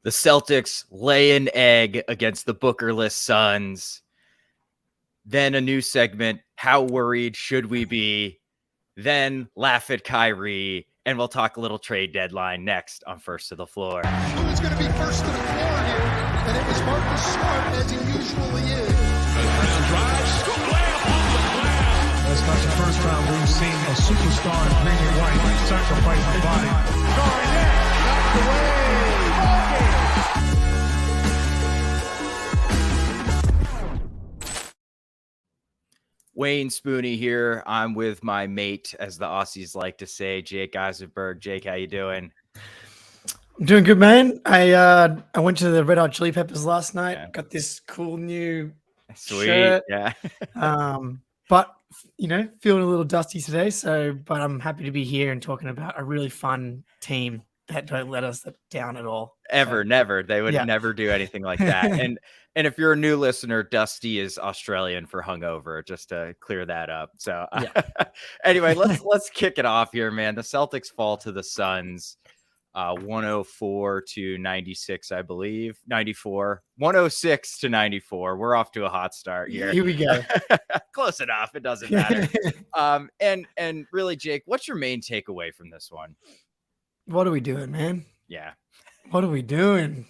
The Celtics lay an egg against the Bookerless Suns. Then a new segment, how worried should we be? Then laugh at Kyrie, and we'll talk a little trade deadline next on First to the Floor. Who's going to be first to the floor here? And it was Marcus Smart, as he usually is. Brown drives, layup off the glass. That's not the first time we've seen a superstar in green and white sacrifice the body. Garnett knocked away. Wayne Spooney here. I'm with my mate, as the Aussies like to say, Jake Eisenberg. Jake, how you doing? I'm doing good, man. I went to the Red Hot Chili Peppers last night. Yeah. Got this cool new Sweet, shirt. yeah. But feeling a little dusty today. But I'm happy to be here and talking about a really fun team that don't let us down at all. Never. They would never do anything like that. And if you're a new listener, Dusty is Australian for hungover, just to clear that up. So anyway, let's kick it off here, man. The Celtics fall to the Suns 104-96, I believe. 94. 106-94. We're off to a hot start here. Here we go. Close enough. It doesn't matter. And really, Jake, what's your main takeaway from this one? What are we doing, man? Yeah. What are we doing?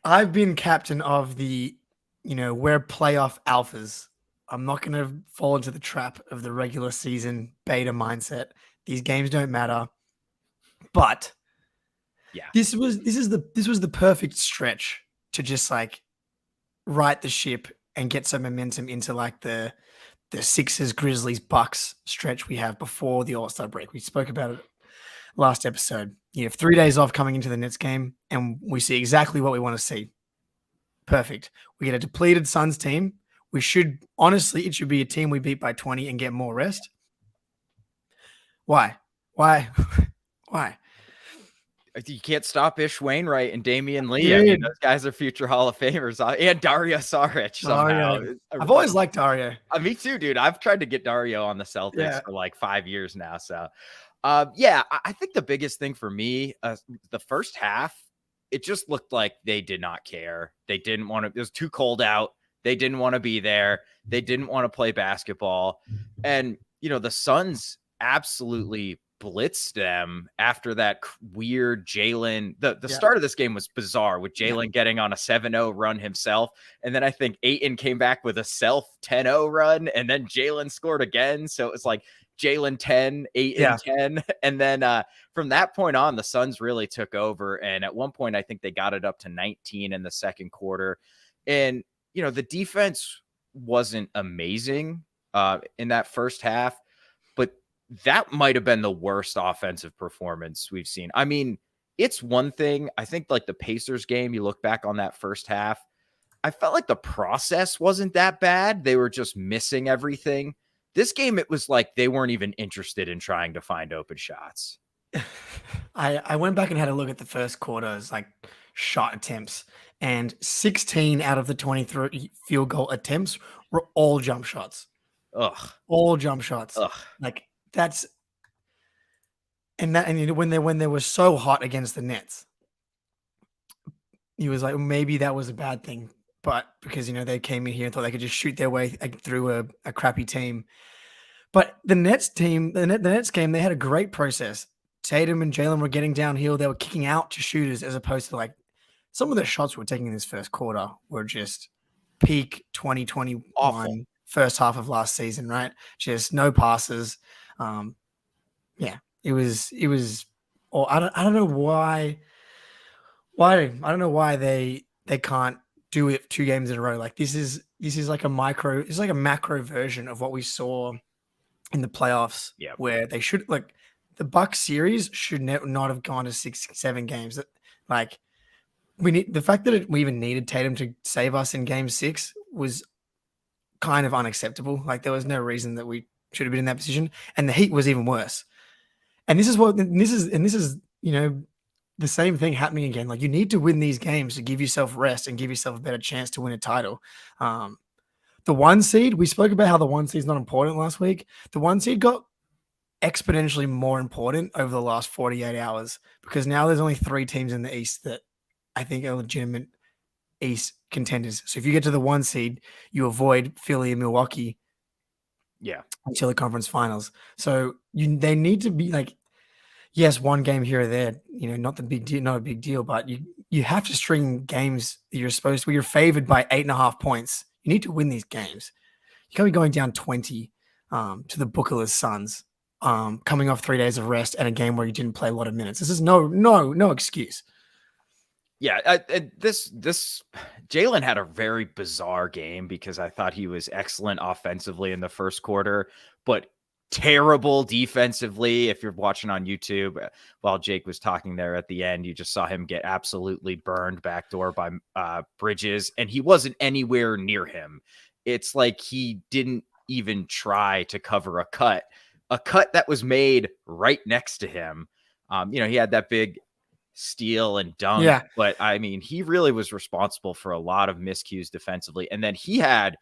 I've been captain of the, we're playoff alphas. I'm not going to fall into the trap of the regular season beta mindset. These games don't matter. But yeah, this was the perfect stretch to just like right the ship and get some momentum into like the Sixers, Grizzlies, Bucks stretch we have before the All-Star break. We spoke about it last episode. You have 3 days off coming into the Nets game, and we see exactly what we want to see. Perfect. We get a depleted Suns team. It should be a team we beat by 20 and get more rest. Why? You can't stop Ish Wainwright and Damian Lee. I mean, those guys are future Hall of Famers. And Dario Saric somehow. I've always liked Dario. Me too, dude. I've tried to get Dario on the Celtics for like 5 years now. So, I think the biggest thing for me, the first half, it just looked like they did not care. They didn't want to. It was too cold out. They didn't want to be there. They didn't want to play basketball. And, the Suns absolutely blitzed them after that weird Jaylen. The start of this game was bizarre with Jaylen getting on a 7-0 run himself. And then I think Ayton came back with a self 10-0 run, and then Jaylen scored again. So it was like Jaylen 10, Ayton 10. And then from that point on, the Suns really took over. And at one point, I think they got it up to 19 in the second quarter. And, the defense wasn't amazing in that first half, but that might have been the worst offensive performance we've seen. I mean, it's one thing. I think like the Pacers game, you look back on that first half, I felt like the process wasn't that bad. They were just missing everything. This game, it was like they weren't even interested in trying to find open shots. I went back and had a look at the first quarter's like shot attempts, and 16 out of the 23 field goal attempts were all jump shots. Ugh. All jump shots. Ugh. Like that's and when they were so hot against the Nets, he was like, maybe that was a bad thing. But because, they came in here and thought they could just shoot their way through a crappy team. But the Nets team, the Nets game, they had a great process. Tatum and Jaylen were getting downhill. They were kicking out to shooters as opposed to like some of the shots we were taking in this first quarter were just peak 2021 Awful. first half of last season, right? Just no passes. Yeah, it was. Or I don't know why I don't know why they can't do it 2 games in a row. Like this is like a macro version of what we saw in the playoffs, Yeah. where they should like the Bucks series should not have gone to 6-7 games. Like we need the fact that we even needed Tatum to save us in game 6 was kind of unacceptable. Like there was no reason that we should have been in that position, and the Heat was even worse. And this is the same thing happening again. Like you need to win these games to give yourself rest and give yourself a better chance to win a title. The 1 seed, we spoke about how the 1 seed is not important last week. The 1 seed got exponentially more important over the last 48 hours because now there's only 3 teams in the East that I think are legitimate East contenders. So if you get to the 1 seed, you avoid Philly and Milwaukee until the conference finals. So they need to be like, yes, 1 game here or there, not a big deal, but you have to string games that you're supposed to, where you're favored by 8.5 points. You need to win these games. You can't be going down 20 to the Bookerless Suns, coming off 3 days of rest and a game where you didn't play a lot of minutes. This is no excuse. Yeah, this Jaylen had a very bizarre game because I thought he was excellent offensively in the first quarter, but terrible defensively. If you're watching on YouTube, while Jake was talking there at the end, you just saw him get absolutely burned backdoor by Bridges, and he wasn't anywhere near him. It's like he didn't even try to cover a cut that was made right next to him. He had that big steal and dunk, but I mean, he really was responsible for a lot of miscues defensively. And then he had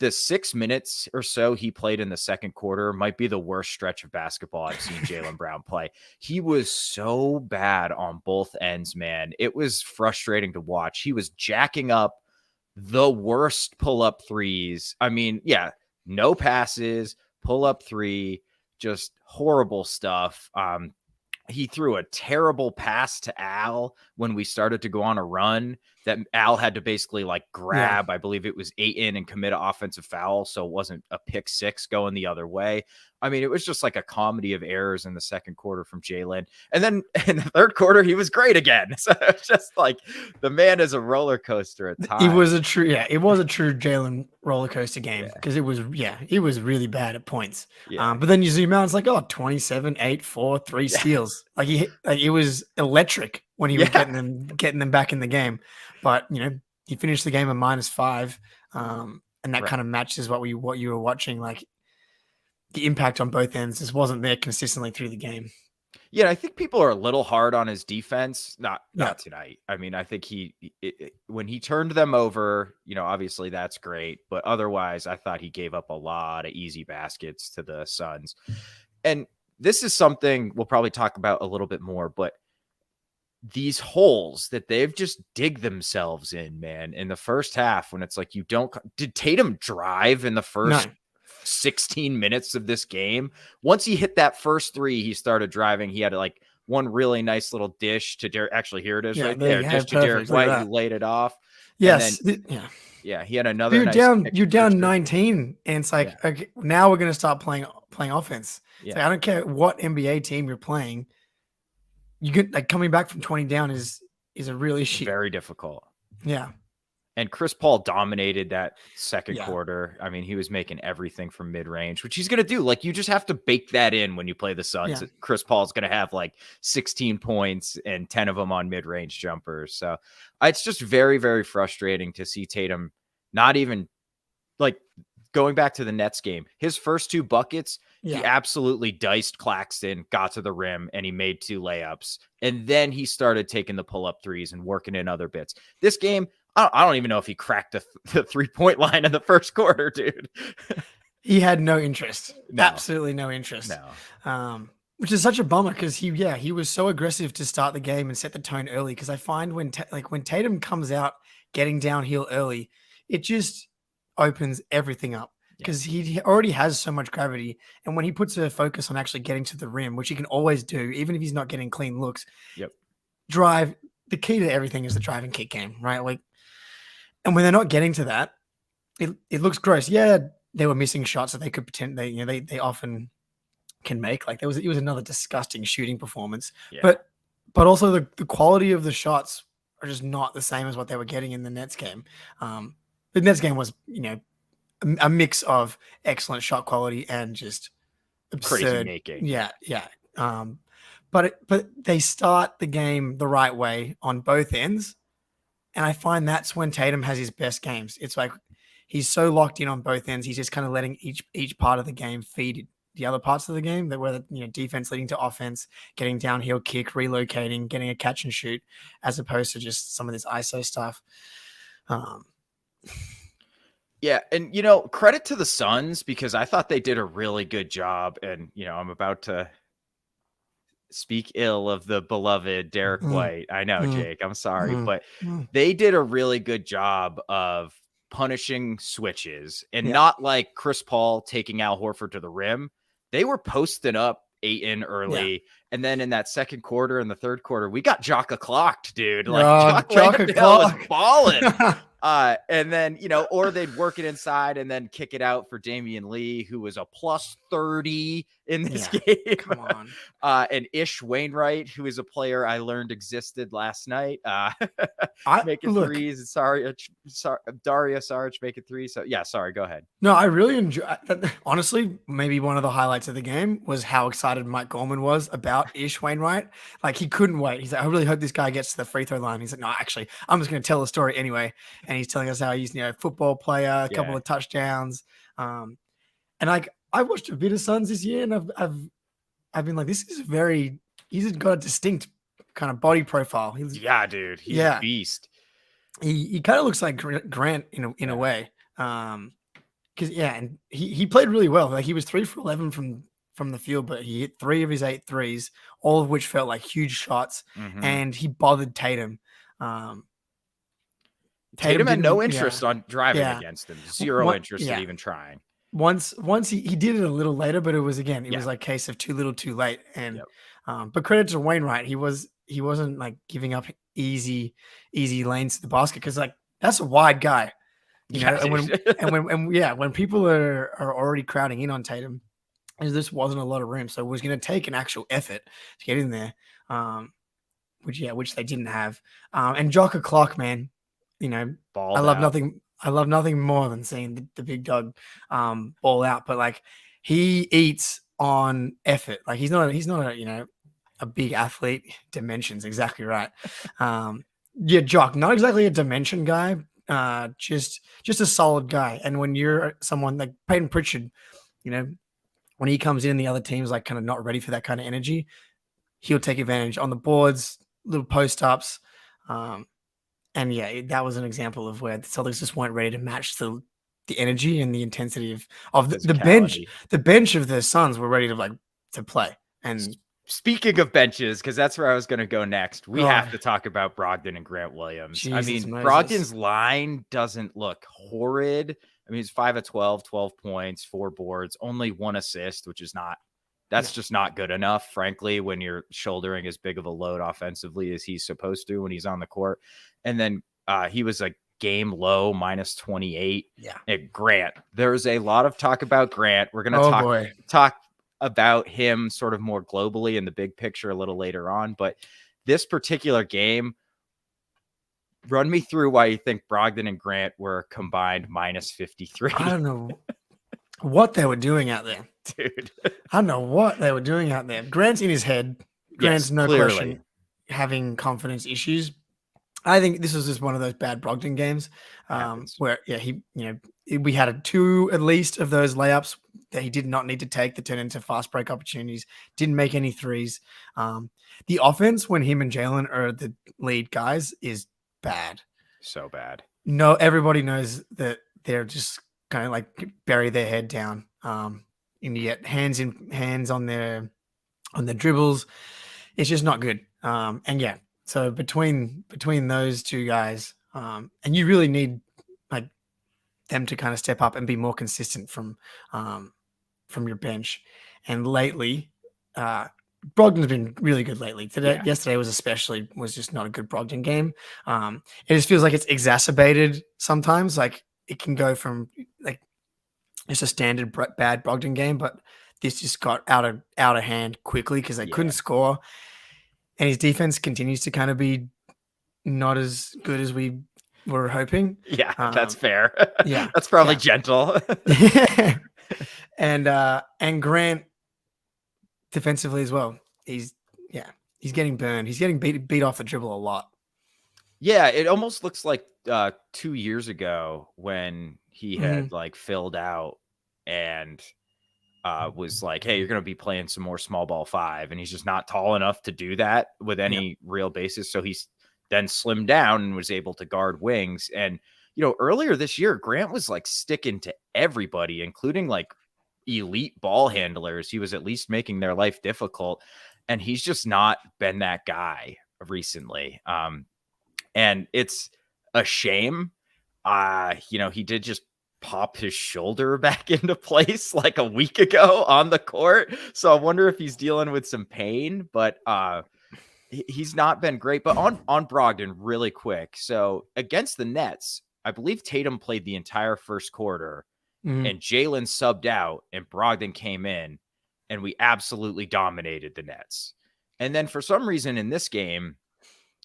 the 6 minutes or so he played in the second quarter might be the worst stretch of basketball I've seen Jaylen Brown play. He was so bad on both ends, man. It was frustrating to watch. He was jacking up the worst pull-up threes. I mean, no passes, pull-up 3, just horrible stuff. He threw a terrible pass to Al when we started to go on a run that Al had to basically like grab. I believe it was Ayton and commit an offensive foul. So it wasn't a pick 6 going the other way. I mean, it was just like a comedy of errors in the second quarter from Jaylen. And then in the third quarter, he was great again. So it's just like the man is a roller coaster at times. It was a true Jaylen roller coaster game because it was really bad at points. But then you zoom out, it's like, 27, 8, 4, 3 steals. Like it was electric when he was getting them back in the game. But he finished the game at -5, and that kind of matches what you were watching. Like the impact on both ends just wasn't there consistently through the game. Yeah, I think people are a little hard on his defense. Not tonight. I mean, I think when he turned them over, obviously that's great. But otherwise, I thought he gave up a lot of easy baskets to the Suns. And this is something we'll probably talk about a little bit more, but these holes that they've just dig themselves in, man, in the first half when it's like did Tatum drive in the first 16 minutes of this game? Once he hit that first 3, he started driving. He had like one really nice little dish to Derek. Actually, here it is right there. Dish to Derek White, who laid it off. Yes. He had another. You're down 19, and it's like, okay, now we're going to start playing offense. Like, I don't care what NBA team you're playing. You get like coming back from 20 down is a real issue. Very difficult. Yeah. And Chris Paul dominated that second quarter. I mean, he was making everything from mid-range, which he's going to do. Like, you just have to bake that in when you play the Suns. Yeah. Chris Paul's going to have like 16 points and 10 of them on mid-range jumpers. So it's just very, very frustrating to see Tatum not even like going back to the Nets game. His first 2 buckets, he absolutely diced Claxton, got to the rim, and he made 2 layups. And then he started taking the pull-up 3s and working in other bits. This game, I don't even know if he cracked the 3-point line in the first quarter, dude. He had no interest. Absolutely no interest. No. Which is such a bummer because he was so aggressive to start the game and set the tone early. Because I find when Tatum comes out getting downhill early, it just opens everything up. because he already has so much gravity. And when he puts a focus on actually getting to the rim, which he can always do, even if he's not getting clean looks, Yep. drive, the key to everything is the drive and kick game, right? Like, and when they're not getting to that, it looks gross. Yeah, they were missing shots that they could pretend they often can make. Like it was another disgusting shooting performance. Yeah. But also the quality of the shots are just not the same as what they were getting in the Nets game. The Nets game was, a mix of excellent shot quality and just absurd crazy making. Yeah. But they start the game the right way on both ends, and I find that's when Tatum has his best games. It's like he's so locked in on both ends. He's just kind of letting each part of the game feed the other parts of the game. That whether defense leading to offense, getting downhill kick, relocating, getting a catch and shoot, as opposed to just some of this ISO stuff. Yeah, and credit to the Suns because I thought they did a really good job. And I'm about to speak ill of the beloved Derek White. I know, Jake. I'm sorry, but they did a really good job of punishing switches and not like Chris Paul taking Al Horford to the rim. They were posting up Ayton early, and then in that second quarter and the third quarter, we got Jaka clocked, dude. Like Jaka was balling. And then, or they'd work it inside and then kick it out for Damian Lee, who was a plus 30 in this game. Come on. And Ish Wainwright, who is a player I learned existed last night, making threes. Sorry, Dario Saric making threes. So yeah, sorry, go ahead. No, I really enjoy. Honestly, maybe one of the highlights of the game was how excited Mike Gorman was about Ish Wainwright. Like he couldn't wait. He's like, I really hope this guy gets to the free throw line. He's like, no, actually, I'm just going to tell the story anyway. And he's telling us how he's football player, a couple of touchdowns. And like I watched a bit of Suns this year, and I've been like, this is he's got a distinct kind of body profile. Dude, he's a beast. He kind of looks like Grant in a way. Because and he played really well. Like he was 3 for 11 from the field, but he hit 3 of his 8 threes, all of which felt like huge shots. And he bothered Tatum. Tatum had no interest on driving against him. Zero interest in even trying. Once he did it a little later, but it was was like case of too little, too late. And but credit to Wainwright, he wasn't like giving up easy lanes to the basket because like that's a wide guy. When people are already crowding in on Tatum, this wasn't a lot of room, so it was going to take an actual effort to get in there, which they didn't have. And Jaka Clock, man, I love nothing more than seeing the big dog ball out, but like he eats on effort. Like he's not a big athlete. Dimensions, exactly right. Jock, not exactly a dimension guy. Just a solid guy. And when you're someone like Peyton Pritchard, when he comes in, the other team's like kind of not ready for that kind of energy, he'll take advantage on the boards, little post ups. And that was an example of where the Celtics just weren't ready to match the energy and the intensity of the bench. The bench of the Suns were ready to play. And speaking of benches, because that's where I was going to go next, we have to talk about Brogdon and Grant Williams. Brogdon's line doesn't look horrid. He's 5 of 12, 12 points, 4 boards, only 1 assist, which is just not good enough, frankly, when you're shouldering as big of a load offensively as he's supposed to when he's on the court. And then he was a game low minus 28. Yeah. And Grant, there's a lot of talk about Grant. We're going to talk about him sort of more globally in the big picture a little later on. But this particular game, run me through why you think Brogdon and Grant were combined minus 53. I don't know what they were doing out there, dude. I don't know what they were doing out there. Grant's in his head. Grant's question having confidence issues. I think this was just one of those bad Brogdon games where we had 2 at least of those layups that he did not need to take that turned into fast break opportunities. Didn't make any threes. The offense when him and Jaylen are the lead guys is bad. So bad. No, everybody knows that they're just kind of like bury their head down. And you get hands on their dribbles. It's just not good. So between those two guys, and you really need like them to kind of step up and be more consistent from your bench. And lately, Brogdon's been really good lately. Yesterday was just not a good Brogdon game. It just feels like it's exacerbated sometimes. Like it can go from like it's a standard bad Brogdon game, but this just got out of hand quickly because they couldn't score, and his defense continues to kind of be not as good as we were hoping. Yeah, that's fair. Yeah, that's probably gentle. And Grant defensively as well. He's getting burned. He's getting beat off the dribble a lot. Yeah, it almost looks like 2 years ago when he had like filled out and was like, hey, you're going to be playing some more small ball 5. And he's just not tall enough to do that with any real basis. So he's then slimmed down and was able to guard wings. And, earlier this year, Grant was like sticking to everybody, including like elite ball handlers. He was at least making their life difficult. And he's just not been that guy recently. And it's a shame. He did just pop his shoulder back into place like a week ago on the court. So I wonder if he's dealing with some pain, but he's not been great. But on Brogdon really quick. So against the Nets, I believe Tatum played the entire first quarter and Jaylen subbed out and Brogdon came in and we absolutely dominated the Nets. And then for some reason in this game,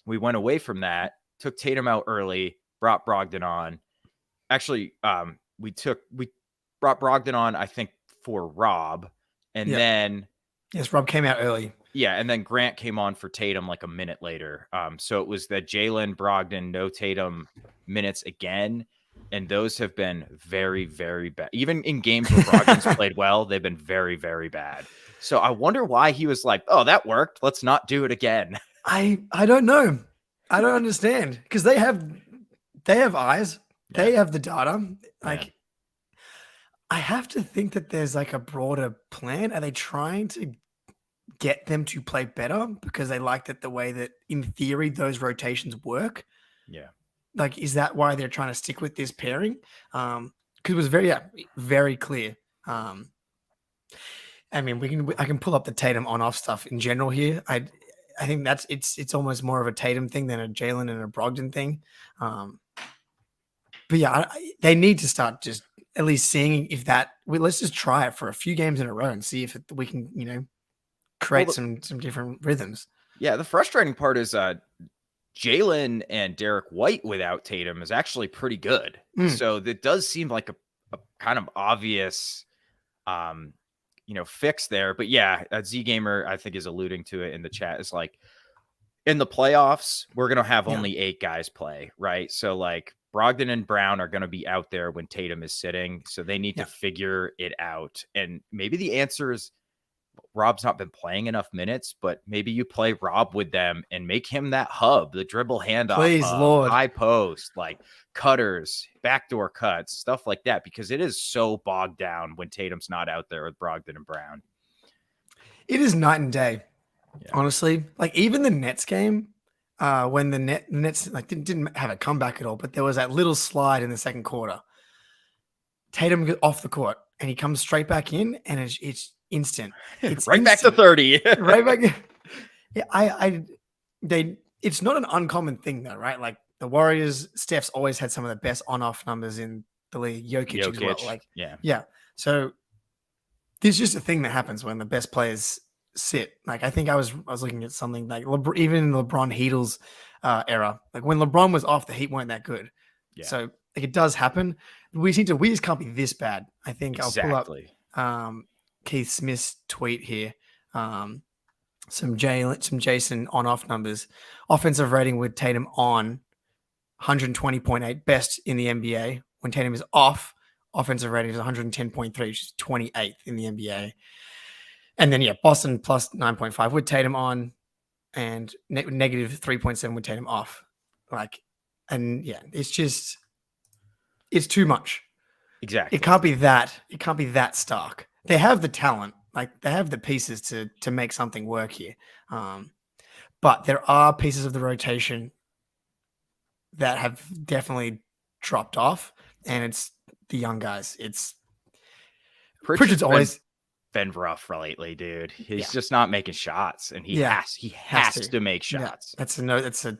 we went away from that, took Tatum out early, brought Brogdon on. Actually, we brought Brogdon on, I think, for Rob. And then... Yes, Rob came out early. Yeah, and then Grant came on for Tatum like a minute later. So it was the Jaylen, Brogdon, no Tatum minutes again. And those have been very, very bad. Even in games where Brogdon's played well, they've been very, very bad. So I wonder why he was like, oh, that worked. Let's not do it again. I don't know. I don't understand because they have eyes. Yeah. They have the data. Like, I have to think that there's like a broader plan. Are they trying to get them to play better because they like that the way that in theory those rotations work? Yeah. Like, is that why they're trying to stick with this pairing? Because it was very, very clear. I mean, I can pull up the Tatum on-off stuff in general here. I think it's almost more of a Tatum thing than a Jaylen and a Brogdon thing. But yeah, they need to start just at least seeing if let's just try it for a few games in a row and see if we can, create some different rhythms. Yeah, the frustrating part is Jaylen and Derek White without Tatum is actually pretty good. So that does seem like a kind of obvious, fix there. But yeah, Z Gamer, I think, is alluding to it in the chat. It's like in the playoffs, we're going to have only 8 guys play, right? So like Brogdon and Brown are going to be out there when Tatum is sitting. So they need to figure it out. And maybe the answer is Rob's not been playing enough minutes, but maybe you play Rob with them and make him that hub, the dribble handoff, please, Lord, high post, like cutters, backdoor cuts, stuff like that, because it is so bogged down when Tatum's not out there with Brogdon and Brown. It is night and day, honestly. Like even the Nets game, when the Nets like didn't have a comeback at all, but there was that little slide in the second quarter. Tatum got off the court and he comes straight back in, and it's instant. It's right instant. Back to 30. Right back. Yeah, it's not an uncommon thing though, right? Like the Warriors, Steph's always had some of the best on-off numbers in the league. Jokic as well. Like, yeah. So this is just a thing that happens when the best players sit. Like I think I was looking at something like even in LeBron Heatles era, like when LeBron was off, the Heat weren't that good. Yeah. So like it does happen. We just can't be this bad. I think exactly. I'll pull up Keith Smith's tweet here. Some Jason on-off numbers. Offensive rating with Tatum on 120.8, best in the NBA. When Tatum is off, offensive rating is 110.3, which is 28th in the NBA. And then Boston plus 9.5 with Tatum on, and negative 3.7 with Tatum off. It's too much. Exactly. It can't be that stark. They have the talent, like they have the pieces to make something work here. But there are pieces of the rotation that have definitely dropped off, and the young guys. It's Pritchard's always been rough lately, dude. He's just not making shots, and he has to make shots.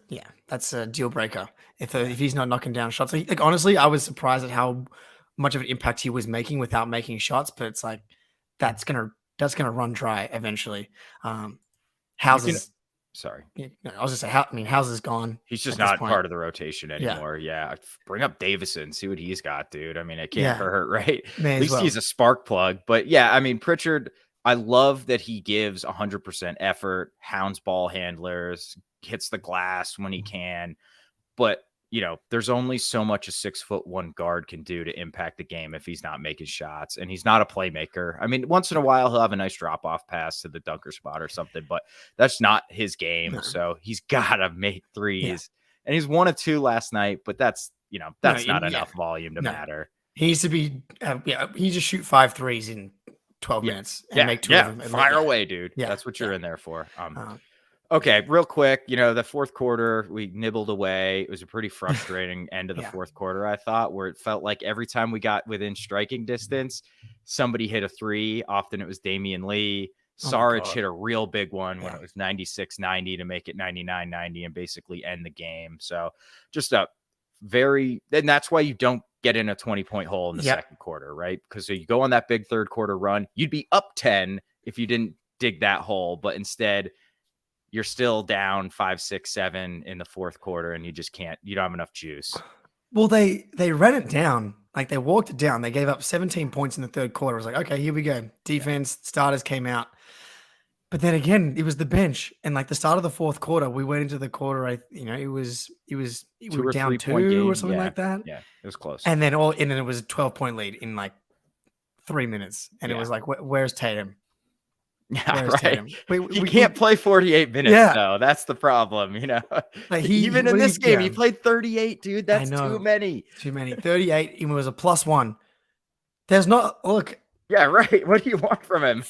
Yeah, that's a deal breaker. If he's not knocking down shots, like honestly, I was surprised at how much of an impact he was making without making shots. But it's like that's gonna run dry eventually. Houses. Sorry. I was just saying. Houses gone. He's just not part of the rotation anymore. Yeah. Bring up Davison, see what he's got, dude. I mean, it can't hurt, right? At least he's a spark plug. But yeah, I mean, Pritchard, I love that he gives 100% effort, hounds ball handlers, hits the glass when he can. But, there's only so much a 6'1" guard can do to impact the game if he's not making shots. And he's not a playmaker. I mean, once in a while, he'll have a nice drop off pass to the dunker spot or something, but that's not his game. No. So he's got to make threes. Yeah. And he's 1 of 2 last night, but that's not enough volume to matter. He needs to be, he just shoot 5 threes in 12 minutes and make 2 of them. Fire away, dude. Yeah. That's what you're in there for. Okay, real quick, the fourth quarter, we nibbled away. It was a pretty frustrating end of the fourth quarter, I thought, where it felt like every time we got within striking distance, somebody hit a 3. Often it was Damian Lee. Saric hit a real big one when it was 96-90 to make it 99-90 and basically end the game. So just and that's why you don't get in a 20-point hole in the second quarter, right? Because you go on that big third quarter run, you'd be up 10 if you didn't dig that hole, but instead you're still down 5, 6, 7 in the fourth quarter, and you don't have enough juice. Well, they ran it down. Like, they walked it down. They gave up 17 points in the third quarter. It was like, okay, here we go. Defense, starters came out. But then again, it was the bench. And like the start of the fourth quarter, we went into the quarter, we were down 2 or something like that. Yeah, it was close. And then it was a 12-point lead in like 3 minutes. And it was like, where's Tatum? Yeah, right. We can't play 48 minutes, though. That's the problem, Like even in this game, he played 38, dude. That's too many. 38, even was a +1. There's not look. Yeah, right. What do you want from him?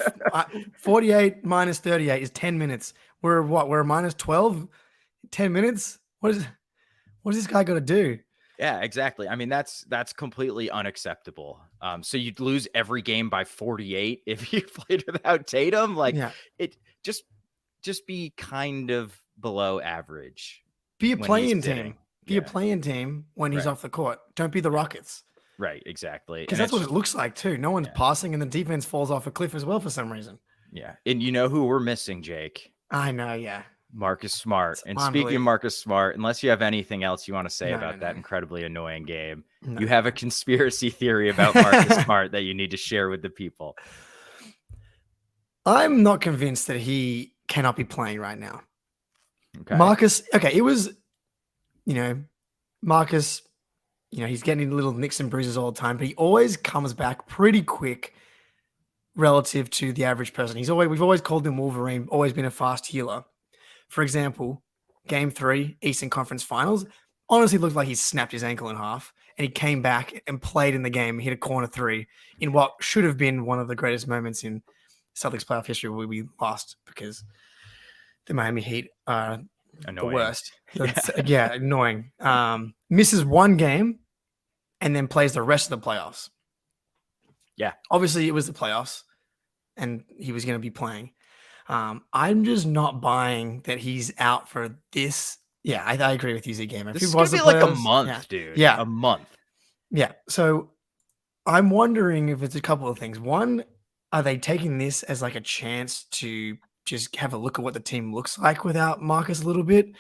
48 minus 38 is 10 minutes. We're minus 12, 10 minutes. What is this guy got to do? Yeah, exactly. I mean, that's completely unacceptable. So you'd lose every game by 48 if you played without Tatum. It just be kind of below average. Be a playing team. Be a playing team when he's off the court. Don't be the Rockets. Right, exactly. Because that's what it looks like too. No one's passing, and the defense falls off a cliff as well for some reason. Yeah, and you know who we're missing, Jake? I know. Yeah. Marcus Smart. And speaking of Marcus Smart, unless you have anything else you want to say about that incredibly annoying game, you have a conspiracy theory about Marcus Smart that you need to share with the people. I'm not convinced that he cannot be playing right now. Okay. Marcus, it was, Marcus, he's getting little nicks and bruises all the time, but he always comes back pretty quick relative to the average person. We've always called him Wolverine, always been a fast healer. For example, Game 3, Eastern Conference Finals, honestly looked like he snapped his ankle in half, and he came back and played in the game, hit a corner 3 in what should have been one of the greatest moments in Celtics playoff history, where we lost because the Miami Heat are the worst. Annoying. Misses one game and then plays the rest of the playoffs. Yeah. Obviously, it was the playoffs, and he was going to be playing. I'm just not buying that he's out for this. Yeah, I agree with you, Z-Gamer. This is going to be like a month, dude. Yeah. A month. Yeah. So I'm wondering if it's a couple of things. One, are they taking this as like a chance to just have a look at what the team looks like without Marcus a little bit?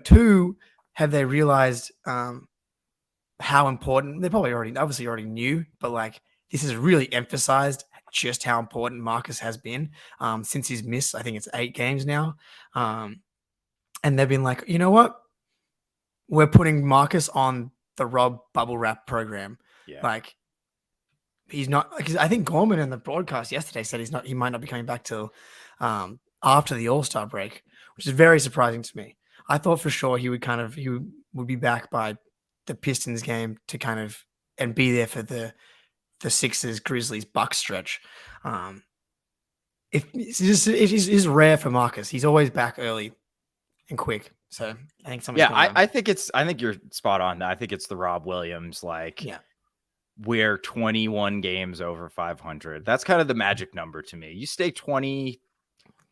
2, have they realized how important, they probably already knew, but like this is really emphasized just how important Marcus has been since his miss. I think it's 8 games now. And they've been like, you know what? We're putting Marcus on the Rob bubble wrap program. Yeah. Like he's not, because I think Gorman in the broadcast yesterday said he might not be coming back till after the All-Star break, which is very surprising to me. I thought for sure he would be back by the Pistons game to kind of and be there for the Sixers, Grizzlies, Bucks stretch. It is rare for Marcus. He's always back early and quick. So I think I think you're spot on. I think it's the Rob Williams we're 21 games over 500. That's kind of the magic number to me. You stay 20,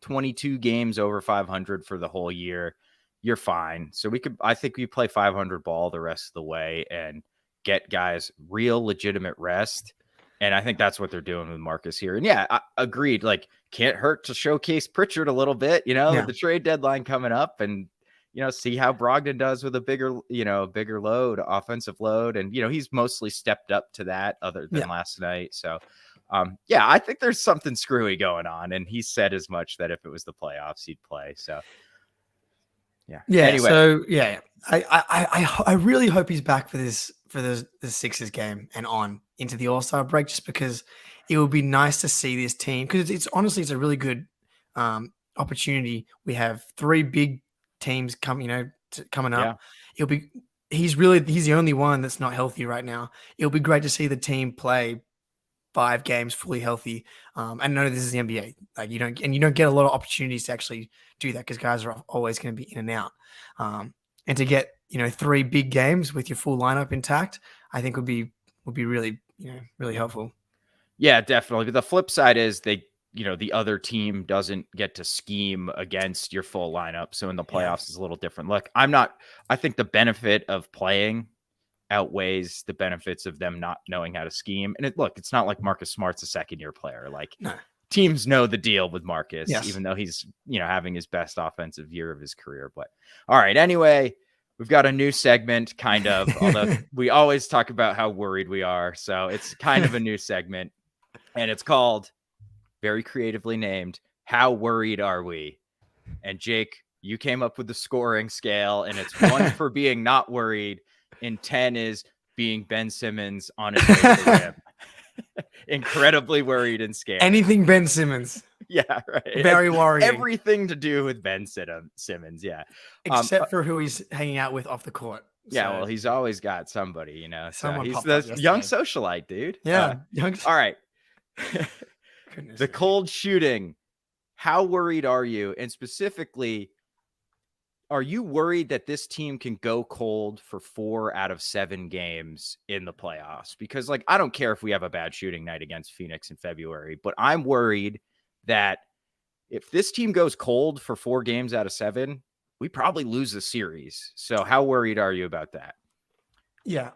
22 games over 500 for the whole year, you're fine. So I think we play 500 ball the rest of the way and get guys real legitimate rest. And I think that's what they're doing with Marcus here. And yeah, I agreed. Like, can't hurt to showcase Pritchard a little bit, with the trade deadline coming up, and see how Brogdon does with a bigger load, offensive load. And, he's mostly stepped up to that other than last night. So, I think there's something screwy going on. And he said as much that if it was the playoffs, he'd play. So, yeah. Anyway. So, I really hope he's back for the Sixers game and on into the All-Star break, just because it would be nice to see this team, because it's a really good opportunity. We have 3 big teams coming up. He's the only one that's not healthy right now. It'll be great to see the team play 5 games fully healthy. I know this is the NBA. Like, you don't get a lot of opportunities to actually do that, because guys are always going to be in and out. And to get 3 big games with your full lineup intact, I think would be really really helpful. Yeah, definitely. But the flip side is the other team doesn't get to scheme against your full lineup. So in the playoffs, it's a little different. Look, I think the benefit of playing outweighs the benefits of them not knowing how to scheme. And it's not like Marcus Smart's a second-year player. Like, teams know the deal with Marcus, even though he's, having his best offensive year of his career. But all right, anyway, we've got a new segment, kind of, although we always talk about how worried we are. So it's kind of a new segment, and it's called, very creatively named, How Worried Are We? And Jake, you came up with the scoring scale, and it's 1 for being not worried, and 10 is being Ben Simmons on his way to the rim. Incredibly worried and scared. Anything Ben Simmons. Yeah, right. Very worrying. Everything to do with Ben Simmons, yeah. Except for who he's hanging out with off the court. Yeah, well, he's always got somebody, Someone he's popped up the young socialite, dude. Yeah. All right. The cold shooting. How worried are you? And specifically, are you worried that this team can go cold for 4 out of 7 games in the playoffs? Because, I don't care if we have a bad shooting night against Phoenix in February, but I'm worried that if this team goes cold for 4 games out of 7, we probably lose the series. So how worried are you about that? Yeah,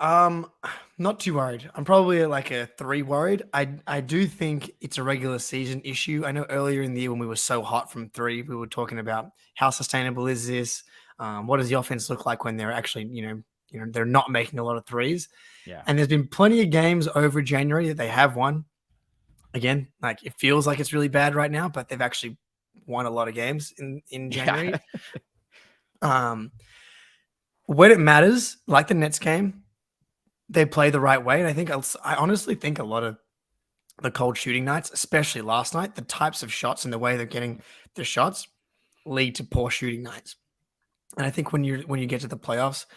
not too worried. I'm probably like a 3 worried. I do think it's a regular season issue. I know earlier in the year when we were so hot from 3, we were talking about how sustainable is this? What does the offense look like when they're actually, they're not making a lot of 3s? Yeah. And there's been plenty of games over January that they have won. Again, it feels like it's really bad right now, but they've actually won a lot of games in January. Yeah. When it matters, like the Nets game, they play the right way. And I honestly think a lot of the cold shooting nights, especially last night, the types of shots and the way they're getting the shots lead to poor shooting nights. And I think when you get to the playoffs,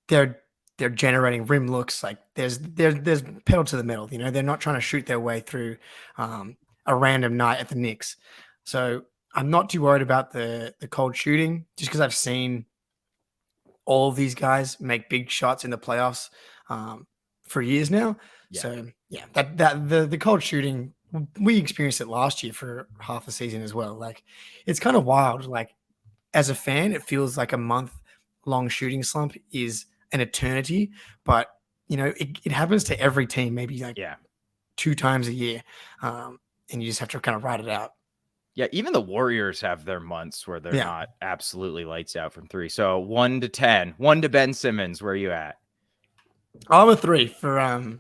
they're generating rim looks. Like there's pedal to the metal. They're not trying to shoot their way through a random night at the Knicks. So I'm not too worried about the cold shooting, just because I've seen all of these guys make big shots in the playoffs for years now. Yeah. So yeah, the cold shooting, we experienced it last year for half the season as well. Like, it's kind of wild. Like, as a fan, it feels like a month-long shooting slump is an eternity, but it happens to every team, maybe 2 times a year, and you just have to kind of ride it out. Yeah, even the Warriors have their months where they're not absolutely lights out from 3. So 1 to 10, 1 to Ben Simmons. Where are you at? I'm a 3 for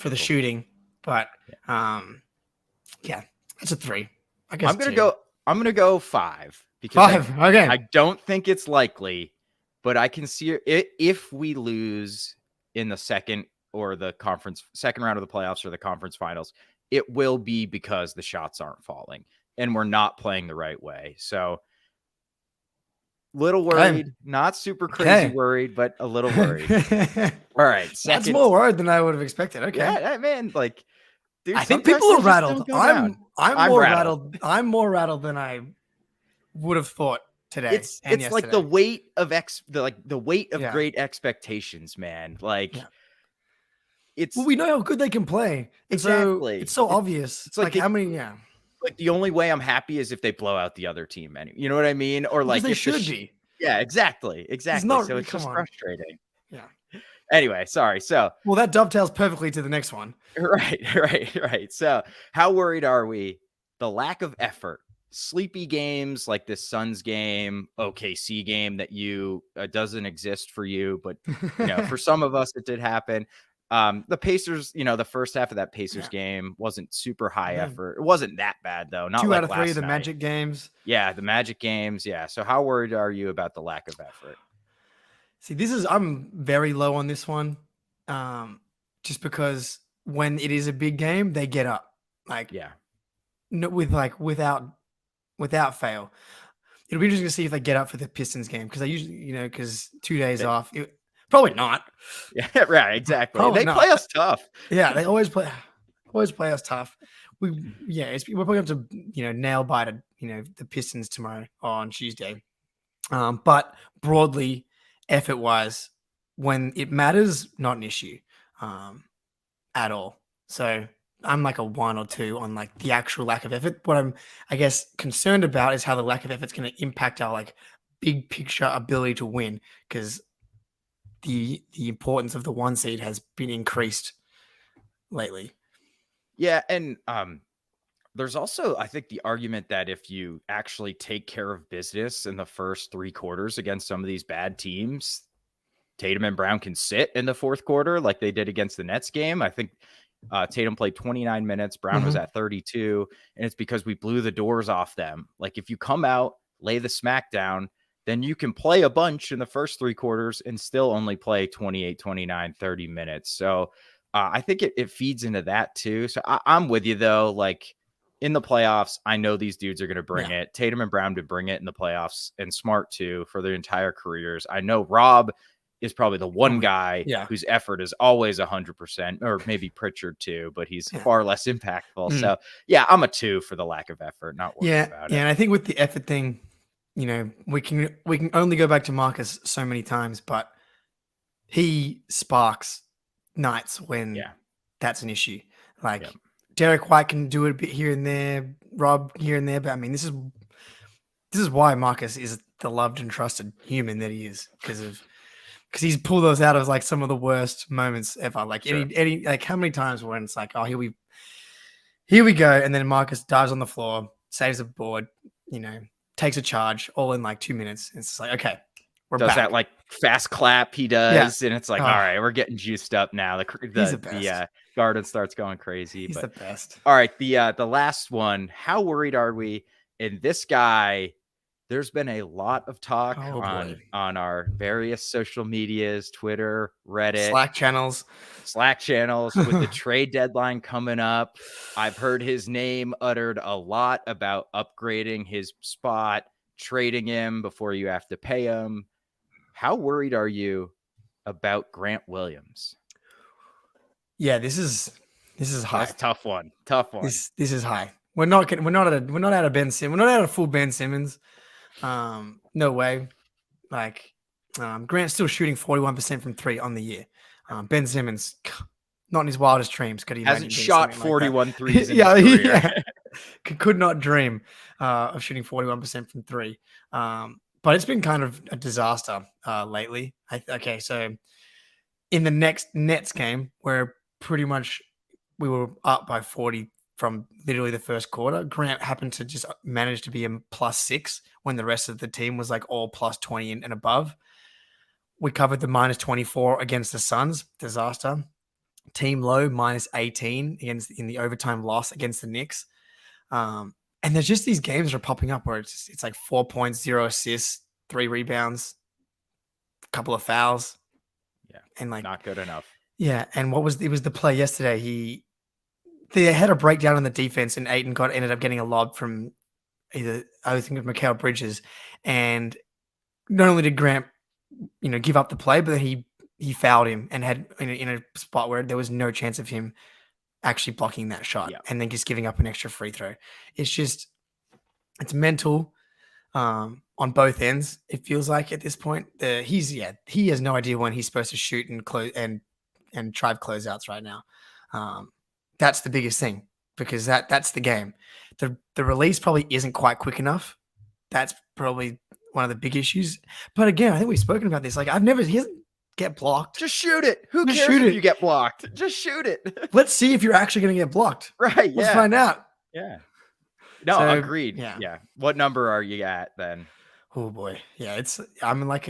the shooting, but it's a 3. I guess I'm gonna go 5 because 5. Okay. I don't think it's likely, but I can see it if we lose in the second round of the playoffs or the conference finals. It will be because the shots aren't falling and we're not playing the right way. So little worried, not super crazy worried, but a little worried. All right. That's more worried than I would have expected. Okay. Yeah, man. Like, dude, I think people are rattled. I'm more rattled. I'm more rattled than I would have thought today. It's like the weight of the weight of great expectations, man. Like, it's Well, we know how good they can play. exactly. It's so obvious. It's like how many? Yeah, like the only way I'm happy is if they blow out the other team. You know what I mean? Or because like they if should be. yeah, exactly. It's not. So it's Come just on. frustrating. Yeah. Anyway, sorry. So Well, that dovetails perfectly to the next one. right. So how worried are we? The lack of effort, sleepy games like this Suns game, OKC game that you doesn't exist for you, but for some of us it did happen. The Pacers, the first half of that Pacers game wasn't super high effort. It wasn't that bad though. Not 2 like out of 3 of the night. Magic games. Yeah, the Magic games. Yeah. So how worried are you about the lack of effort? See, I'm very low on this one, just because when it is a big game, they get up Yeah. without fail. It'll be interesting to see if they get up for the Pistons game because they usually, because 2 days off. Probably not. Yeah, right. Exactly. Probably They not. play us tough. Yeah, they always play us tough. We're probably going to nail bite the Pistons tomorrow on Tuesday. But broadly, effort wise, when it matters, not an issue at all. So I'm like a 1 or 2 on like the actual lack of effort. What I'm, I guess, concerned about is how the lack of effort is going to impact our like big picture ability to win, because the importance of the 1 seed has been increased lately. Yeah, and there's also, I think, the argument that if you actually take care of business in the first 3 quarters against some of these bad teams, Tatum and Brown can sit in the 4th quarter like they did against the Nets game. I think Tatum played 29 minutes. Brown was at 32, and it's because we blew the doors off them. Like if you come out, lay the smack down, then you can play a bunch in the first 3 quarters and still only play 28, 29, 30 minutes. So I think it feeds into that too. So I'm with you though. Like in the playoffs, I know these dudes are going to bring it. Tatum and Brown to bring it in the playoffs, and Smart too for their entire careers. I know Rob is probably the one guy whose effort is always 100%, or maybe Pritchard too, but he's far less impactful. So yeah, I'm a 2 for the lack of effort. Not worried about it. Yeah, and I think with the effort thing, we can only go back to Marcus so many times, but he sparks nights when that's an issue. Like Derek White can do it a bit here and there, Rob here and there, but I mean, this is why Marcus is the loved and trusted human that he is, because he's pulled those out of like some of the worst moments ever. Like any like how many times when it's like, oh, here we go, and then Marcus dives on the floor, saves a board, takes a charge all in like 2 minutes. It's just like, okay, we're does back. That like fast clap he does, and it's like, all right, we're getting juiced up now. The garden starts going crazy. He's the best. All right, the last one. How worried are we? And this guy, there's been a lot of talk on our various social medias, Twitter, Reddit, Slack channels with the trade deadline coming up. I've heard his name uttered a lot about upgrading his spot, trading him before you have to pay him. How worried are you about Grant Williams? Yeah, this is high. That's a tough one. This is high. We're not out of Ben Simmons. We're not out of full Ben Simmons. No way. Like Grant's still shooting 41% from 3 on the year. Ben Simmons, not in his wildest dreams could he hasn't shot 41 like threes in his career. Yeah. Could not dream of shooting 41% from 3. But it's been kind of a disaster lately. So in the next Nets game, where pretty much we were up by 40 from literally the first quarter, Grant happened to just manage to be a +6 when the rest of the team was like all +20 and above. We covered the -24 against the Suns, disaster. Team low -18 in the overtime loss against the Knicks. And there's just these games that are popping up where it's like 4 points, 0 assists, 3 rebounds, a couple of fouls. Yeah, and like not good enough. Yeah, and it was the play yesterday. They had a breakdown in the defense, and Ayton ended up getting a lob from I think it was Mikal Bridges, and not only did Grant give up the play, but then he fouled him and had in a spot where there was no chance of him actually blocking that shot, and then just giving up an extra free throw. It's mental on both ends. It feels like at this point, he has no idea when he's supposed to shoot and close and and drive closeouts right now. That's the biggest thing because that's the game. The release probably isn't quite quick enough. That's probably one of the big issues. But again, I think we've spoken about this. Like he doesn't get blocked. Just shoot it. Who Just cares shoot if it. you get blocked? Just shoot it. Let's see if you're actually going to get blocked. Right. Let's find out. Yeah. No, So, agreed. Yeah. What number are you at then? Oh boy. Yeah, I'm like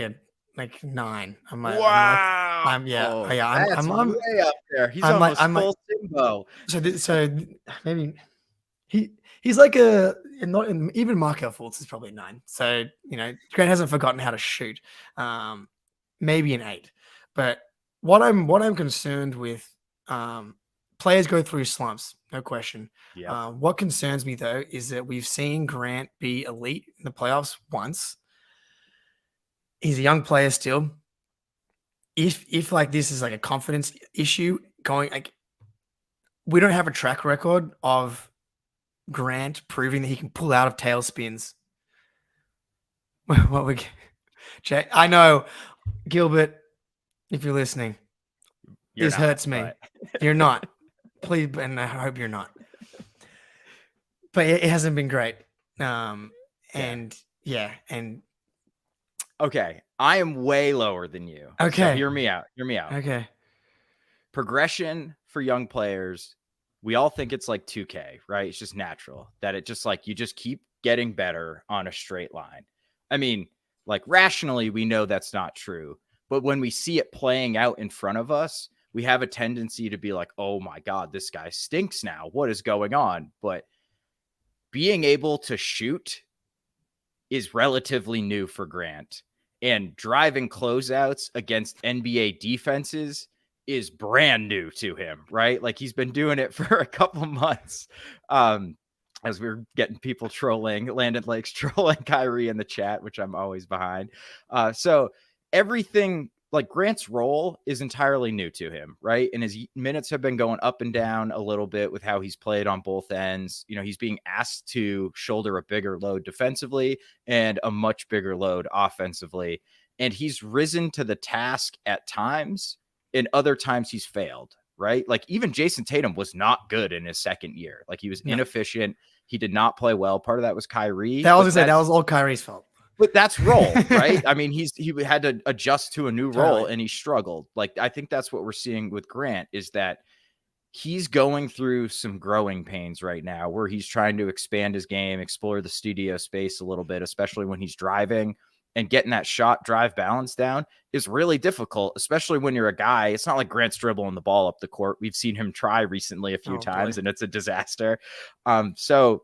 9. Wow. I'm way up there. He's I'm almost I'm full Simbo. So maybe he's like even Markel Fultz is probably 9. So Grant hasn't forgotten how to shoot. Maybe an 8. But what I'm concerned with, players go through slumps, no question. Yeah. What concerns me though is that we've seen Grant be elite in the playoffs once. He's a young player still. If like this is like a confidence issue going, like we don't have a track record of Grant proving that he can pull out of tailspins. Jack, I know, Gilbert, if you're listening, this hurts me. But... You're not. Please, and I hope you're not. But it hasn't been great. And okay, I am way lower than you. Okay. So hear me out. Okay. Progression for young players, we all think it's like 2K, right? It's just natural that it just like you just keep getting better on a straight line. I mean, like rationally, we know that's not true. But when we see it playing out in front of us, we have a tendency to be like, oh my God, this guy stinks now. What is going on? But being able to shoot is relatively new for Grant. And driving closeouts against NBA defenses is brand new to him, right? Like he's been doing it for a couple months. As we're getting people trolling, Landon Lake's trolling Kyrie in the chat, which I'm always behind. So everything, like Grant's role is entirely new to him, right? And his minutes have been going up and down a little bit with how he's played on both ends. He's being asked to shoulder a bigger load defensively and a much bigger load offensively. And he's risen to the task at times, and other times he's failed, right? Like even Jason Tatum was not good in his second year. Like he was inefficient. He did not play well. Part of that was Kyrie. That was all Kyrie's fault. But that's role, right? I mean, he had to adjust to a new role and he struggled. Like, I think that's what we're seeing with Grant is that he's going through some growing pains right now where he's trying to expand his game, explore the studio space a little bit, especially when he's driving, and getting that shot drive balance down is really difficult, especially when you're a guy. It's not like Grant's dribbling the ball up the court. We've seen him try recently a few times and it's a disaster. So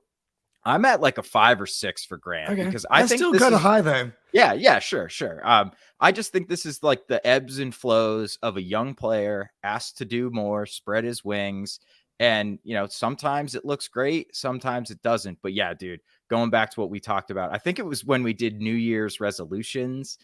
I'm at like a 5 or 6 for Grant because I think still kind of high though. Yeah, sure. I just think this is like the ebbs and flows of a young player asked to do more, spread his wings. And, sometimes it looks great. Sometimes it doesn't. But yeah, dude, going back to what we talked about, I think it was when we did New Year's resolutions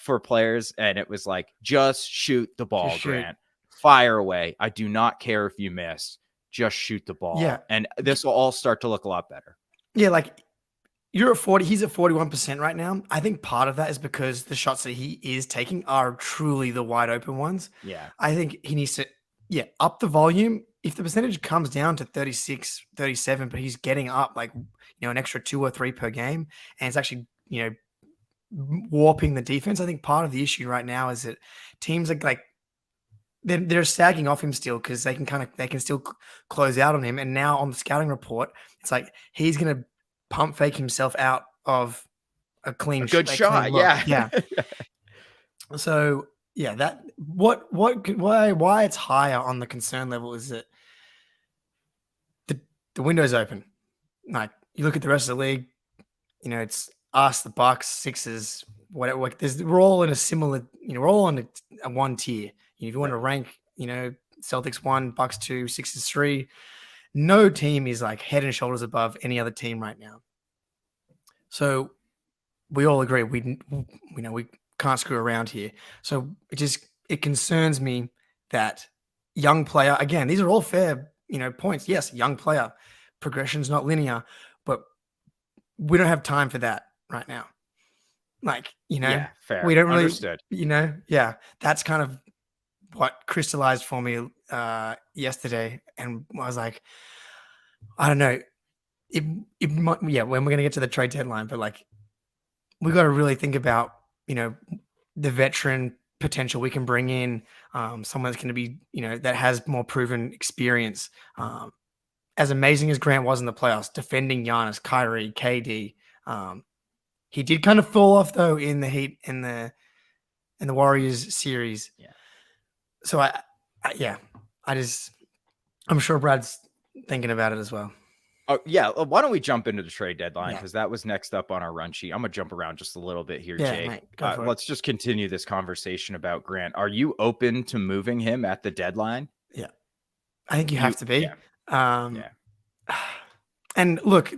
for players. And it was like, just shoot the ball, Grant. Fire away. I do not care if you miss. Just shoot the ball. Yeah. And this will all start to look a lot better. Yeah, like you're at 40, he's at 41% right now. I think part of that is because the shots that he is taking are truly the wide open ones. Yeah. I think he needs to up the volume. If the percentage comes down to 36, 37, but he's getting up like, an extra 2 or 3 per game, and it's actually, warping the defense. I think part of the issue right now is that teams are like they're sagging off him still because they can still close out on him. And now on the scouting report, it's like he's going to pump fake himself out of a good shot. Clean yeah. So that why it's higher on the concern level is that the window's open. Like you look at the rest of the league, it's us, the Bucks, Sixers, whatever. We're all in a similar, we're all on a one tier. If you want to rank, Celtics 1, Bucks 2, Sixers 3, no team is like head and shoulders above any other team right now. So we all agree we can't screw around here. So it concerns me that young player, again, these are all fair, points. Yes, young player, progression's not linear, but we don't have time for that right now. Like, fair. We don't really, Understood. that's kind of what crystallized for me yesterday, and I was like, I don't know, it might, when we're gonna get to the trade deadline, but like we got to really think about the veteran potential we can bring in, someone that's going to be that has more proven experience. As amazing as Grant was in the playoffs, defending Giannis, Kyrie, KD, he did kind of fall off though in the Heat in the Warriors series. Yeah. So I'm sure Brad's thinking about it as well. Oh yeah. Why don't we jump into the trade deadline? Because that was next up on our run sheet. I'm gonna jump around just a little bit here, Jake. Mate, let's just continue this conversation about Grant. Are you open to moving him at the deadline? Yeah, I think you have to be. Yeah. And look,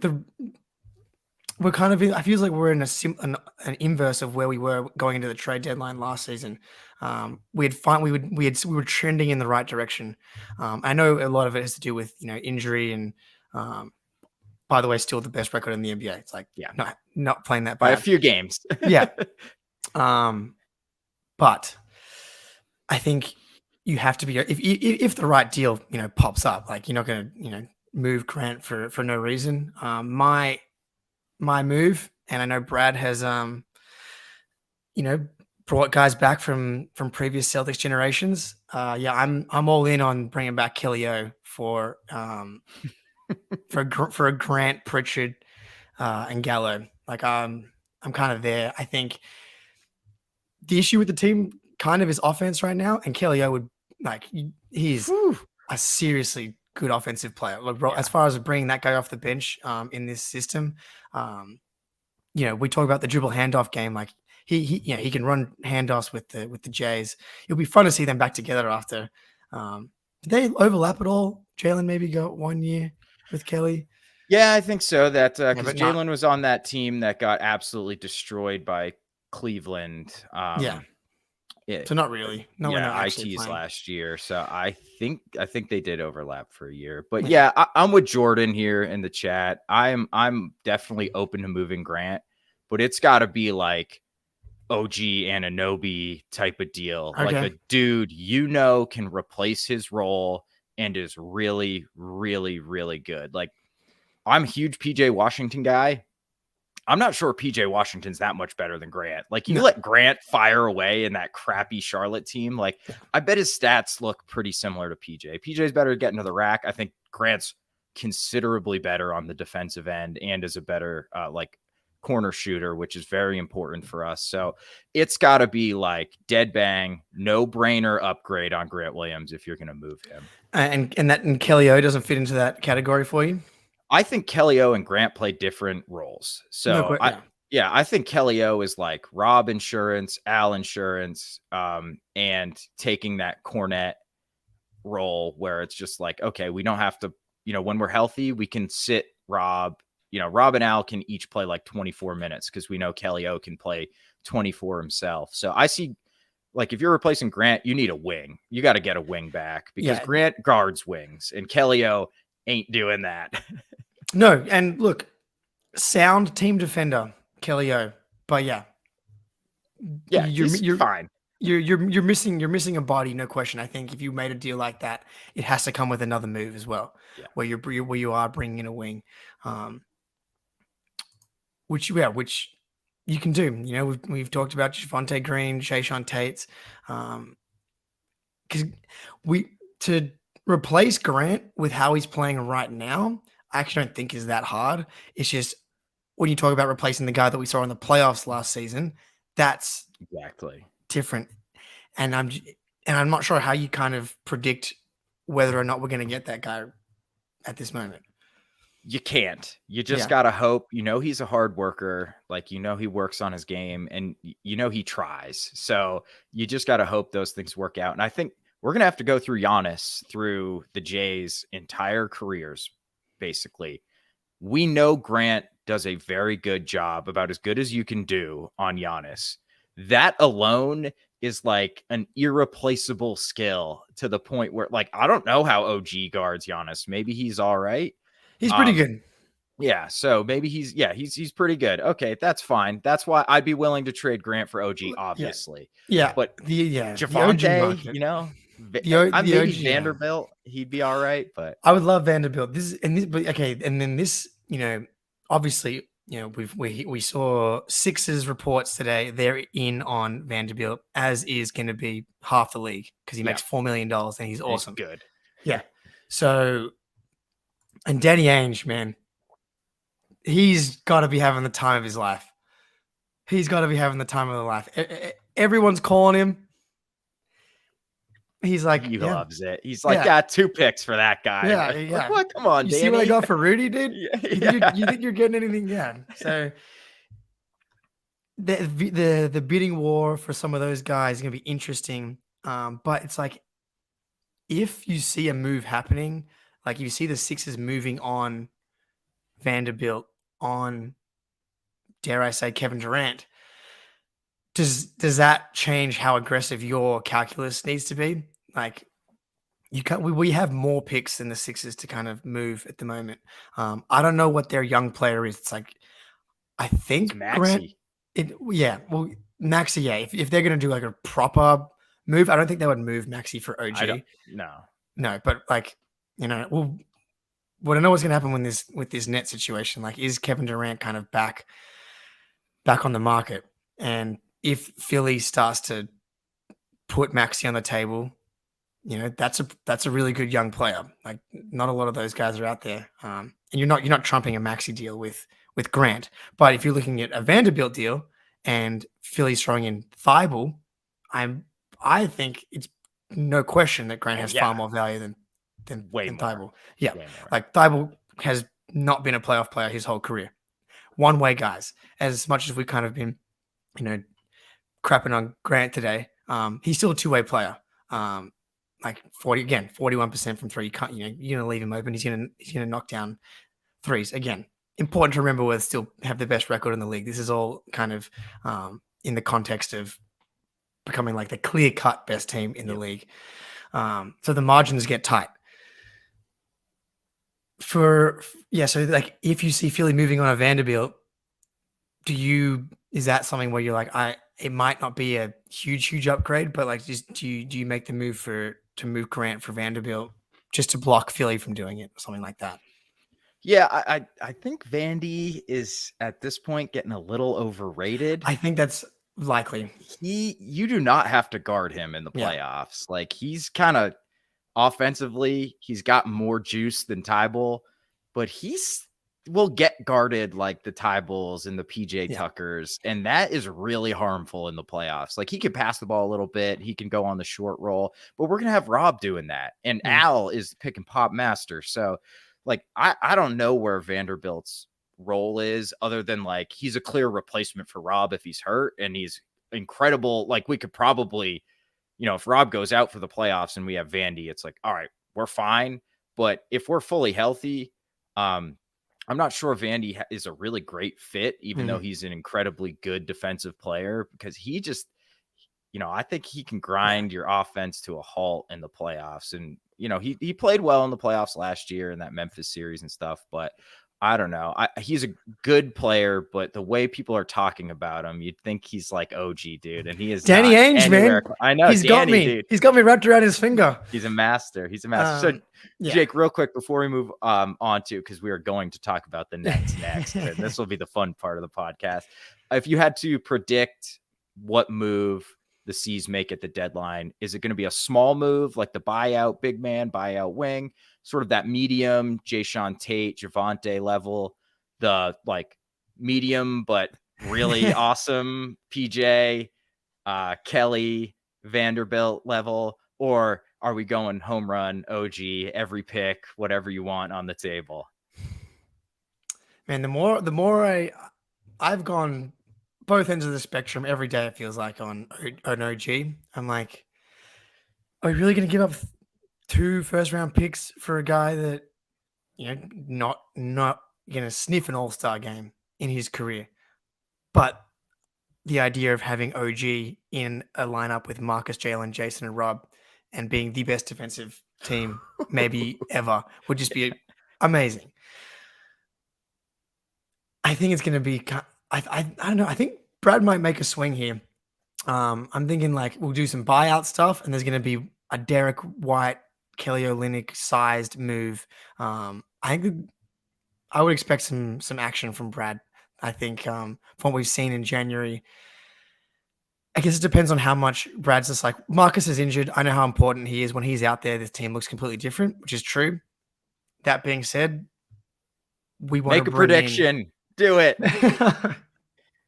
we're kind of I feel like we're in an inverse of where we were going into the trade deadline last season. We were trending in the right direction. I know a lot of it has to do with injury and by the way, still the best record in the NBA. It's like not playing that bad. By a few games. Yeah. But I think you have to be if the right deal pops up, like you're not going to move Grant for no reason. My move, and I know Brad has brought guys back from previous Celtics generations. I'm all in on bringing back Kelly O for a Grant, Pritchard, and Gallo. Like I'm kind of there. I think the issue with the team kind of is offense right now, and Kelly O would he's a seriously good offensive player. As far as bringing that guy off the bench in this system, we talk about the dribble handoff game. Like he can run handoffs with the Jays. It'll be fun to see them back together after. Did they overlap at all? Jaylen maybe got 1 year with Kelly. Yeah, I think so. That because Jaylen was on that team that got absolutely destroyed by Cleveland. So not really. No, ITs last year. So I think they did overlap for a year. But yeah, I'm with Jordan here in the chat. I'm definitely open to moving Grant, but it's got to be like OG Anunoby type of deal. Okay. Like a dude can replace his role and is really, really, really good. Like I'm a huge PJ Washington guy. I'm not sure PJ Washington's that much better than Grant. Like you let Grant fire away in that crappy Charlotte team. Like I bet his stats look pretty similar to PJ. PJ's better at getting to the rack. I think Grant's considerably better on the defensive end and is a better corner shooter, which is very important for us. So it's got to be like dead bang, no brainer upgrade on Grant Williams if you're going to move him. And Kelly O doesn't fit into that category for you. I think Kelly O and Grant play different roles. So I think Kelly O is like Rob insurance, Al insurance, and taking that Cornet role where it's just like, okay, we don't have to, when we're healthy, we can sit Rob. Rob and Al can each play like 24 minutes because we know Kelly O can play 24 himself. So I see, like, if you're replacing Grant, you need a wing. You got to get a wing back because Grant guards wings and Kelly O ain't doing that. No, and look, sound team defender, Kelly O. But you're fine. You're missing a body, no question. I think if you made a deal like that, it has to come with another move as well, where you are bringing in a wing, which you can do. We've talked about Javonte Green, Shayshawn Tates, because to replace Grant with how he's playing right now, I actually don't think is that hard. It's just when you talk about replacing the guy that we saw in the playoffs last season, that's exactly different. And I'm not sure how you kind of predict whether or not we're going to get that guy at this moment. You can't. You just got to hope. He's a hard worker. Like, he works on his game and he tries. So you just got to hope those things work out. And I think we're going to have to go through Giannis through the Jays' entire careers, basically. We know Grant does a very good job, about as good as you can do on Giannis. That alone is like an irreplaceable skill to the point where, like, I don't know how OG guards Giannis. Maybe he's all right. He's pretty good. Yeah. So maybe he's pretty good. Okay. That's fine. That's why I'd be willing to trade Grant for OG, obviously. Yeah. But Javonte, Javonte, Maybe OG, Vanderbilt, he'd be all right, but I would love Vanderbilt. But okay, and then this, obviously, we saw Sixers reports today. They're in on Vanderbilt, as is going to be half the league because he Yeah. makes $4 million and he's awesome. good. Yeah. So, and Danny Ainge, man, he's got to be having the time of his life. He's got to be having the time of his life. Everyone's calling him. He's like, He yeah. loves it. He's like, got 2 picks for that guy. Yeah, Like, yeah. what? Come on, You Danny. see what I got for Rudy, dude? Yeah. You think you're getting anything? Yeah. So the bidding war for some of those guys is going to be interesting. But it's like, if you see a move happening, like you see the Sixers moving on Vanderbilt, on, dare I say, Kevin Durant, does that change how aggressive your calculus needs to be? Like, we have more picks than the Sixers to kind of move at the moment. I don't know what their young player is. It's like, I think Grant. Well, Maxi, yeah. If they're gonna do like a proper move, I don't think they would move Maxi for OG. No, but like, we don't know what's gonna happen with this net situation. Like, is Kevin Durant kind of back on the market? And if Philly starts to put Maxi on the table, that's a really good young player. Like, not a lot of those guys are out there. And you're not trumping a Maxi deal with Grant. But if you're looking at a Vanderbilt deal and Philly's throwing in Thibault, I think it's no question that Grant has far more value than Thibault. Yeah. Like, Thibault has not been a playoff player his whole career. One-way guys. As much as we've kind of been, crapping on Grant today, he's still a two-way player. Like 41% from three. You can't, you're gonna leave him open. He's gonna knock down threes. Again, important to remember we still have the best record in the league. This is all kind of in the context of becoming like the clear-cut best team in the league. So the margins get tight. So like, if you see Philly moving on a Vanderbilt, is that something where you're like, it might not be a huge upgrade, but like, just do you make the move to move Grant for Vanderbilt just to block Philly from doing it or something like that? Yeah, I think Vandy is at this point getting a little overrated. I think that's likely. You do not have to guard him in the playoffs. Like, he's kind of offensively, he's got more juice than Thibault, but will get guarded like the Thibaults and the PJ Tuckers, and that is really harmful in the playoffs. Like, he can pass the ball a little bit, he can go on the short roll, but we're gonna have Rob doing that, and Al is the pick and pop master. So, like, I don't know where Vanderbilt's role is, other than like, he's a clear replacement for Rob if he's hurt, and he's incredible. Like, we could probably, if Rob goes out for the playoffs and we have Vandy, it's like, all right, we're fine. But if we're fully healthy, I'm not sure Vandy is a really great fit, even though he's an incredibly good defensive player, because he just, I think he can grind your offense to a halt in the playoffs. And, he played well in the playoffs last year in that Memphis series and stuff, but I don't know. He's a good player, but the way people are talking about him, you'd think he's like OG, dude. And he is Danny Ainge, man. I know. He's got me. Dude. He's got me wrapped around his finger. He's a master. So, Jake, real quick before we move on to, because we are going to talk about the Nets next, and this will be the fun part of the podcast. If you had to predict what move the C's make at the deadline, is it going to be a small move like the buyout big man, buyout wing, sort of that medium Jayshawn Tate, Javante level, the like medium but really awesome PJ, Kelly, Vanderbilt level, or are we going home run, OG, every pick, whatever you want on the table? Man, the more I've gone both ends of the spectrum every day, it feels like, on OG. I'm like, are we really going to give up 2 first-round picks for a guy that, not going to sniff an all-star game in his career? But the idea of having OG in a lineup with Marcus, Jaylen, Jason, and Rob, and being the best defensive team maybe ever, would just be amazing. I think it's going to be, I don't know. I think Brad might make a swing here. I'm thinking like we'll do some buyout stuff, and there's going to be a Derek White, Kelly Olynyk sized move. I think I would expect some action from Brad. I think from what we've seen in January, I guess it depends on how much Brad's just like, Marcus is injured. I know how important he is. When he's out there, this team looks completely different, which is true. That being said, we want Make to a prediction. Do it.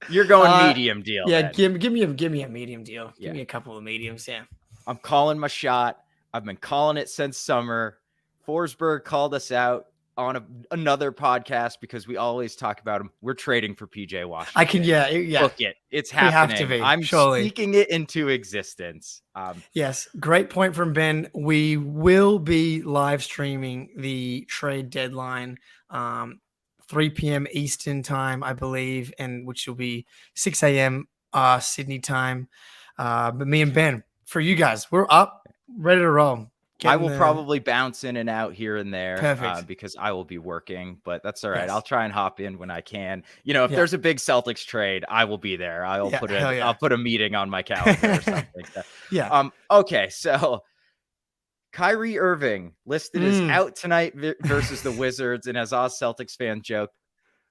You're going medium deal. Yeah, then. give me a medium deal. Give me a couple of mediums. Yeah. I'm calling my shot. I've been calling it since summer. Forsberg called us out on another podcast because we always talk about him. We're trading for PJ Washington. I can, yeah. Book it. It's happening. We have to be, I'm speaking it into existence. Yes, great point from Ben. We will be live streaming the trade deadline, 3 p.m. Eastern time, I believe, and which will be 6 a.m. Sydney time. But me and Ben, for you guys, we're up, ready to roll. I will probably bounce in and out here and there. Perfect. Because I will be working, but that's all right. Yes. I'll try and hop in when I can. If there's a big Celtics trade, I will be there. I'll put a meeting on my calendar or something. Yeah. Okay. So Kyrie Irving listed as out tonight versus the Wizards. And as us Celtics fan joke,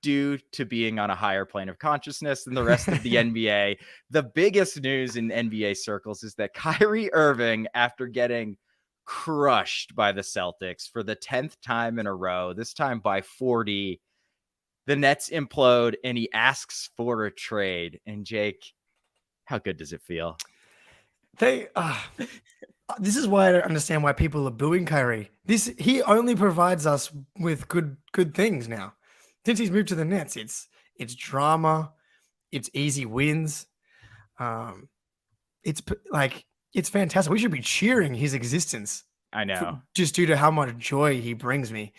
due to being on a higher plane of consciousness than the rest of the NBA, the biggest news in NBA circles is that Kyrie Irving, after getting crushed by the Celtics for the 10th time in a row, this time by 40, the Nets implode and he asks for a trade. And Jake, how good does it feel? This is why I don't understand why people are booing Kyrie. He only provides us with good things now. Since he's moved to the Nets, it's drama, it's easy wins. It's fantastic. We should be cheering his existence. I know. Just due to how much joy he brings me.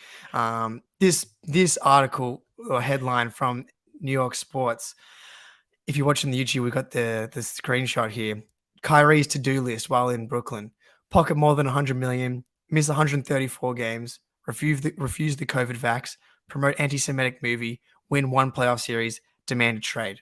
This article or headline from New York Sports, if you're watching the YouTube, we've got the screenshot here. Kyrie's to-do list while in Brooklyn. Pocket more than 100 million, miss 134 games, refuse the COVID vax, promote anti-Semitic movie, win 1 playoff series, demand a trade.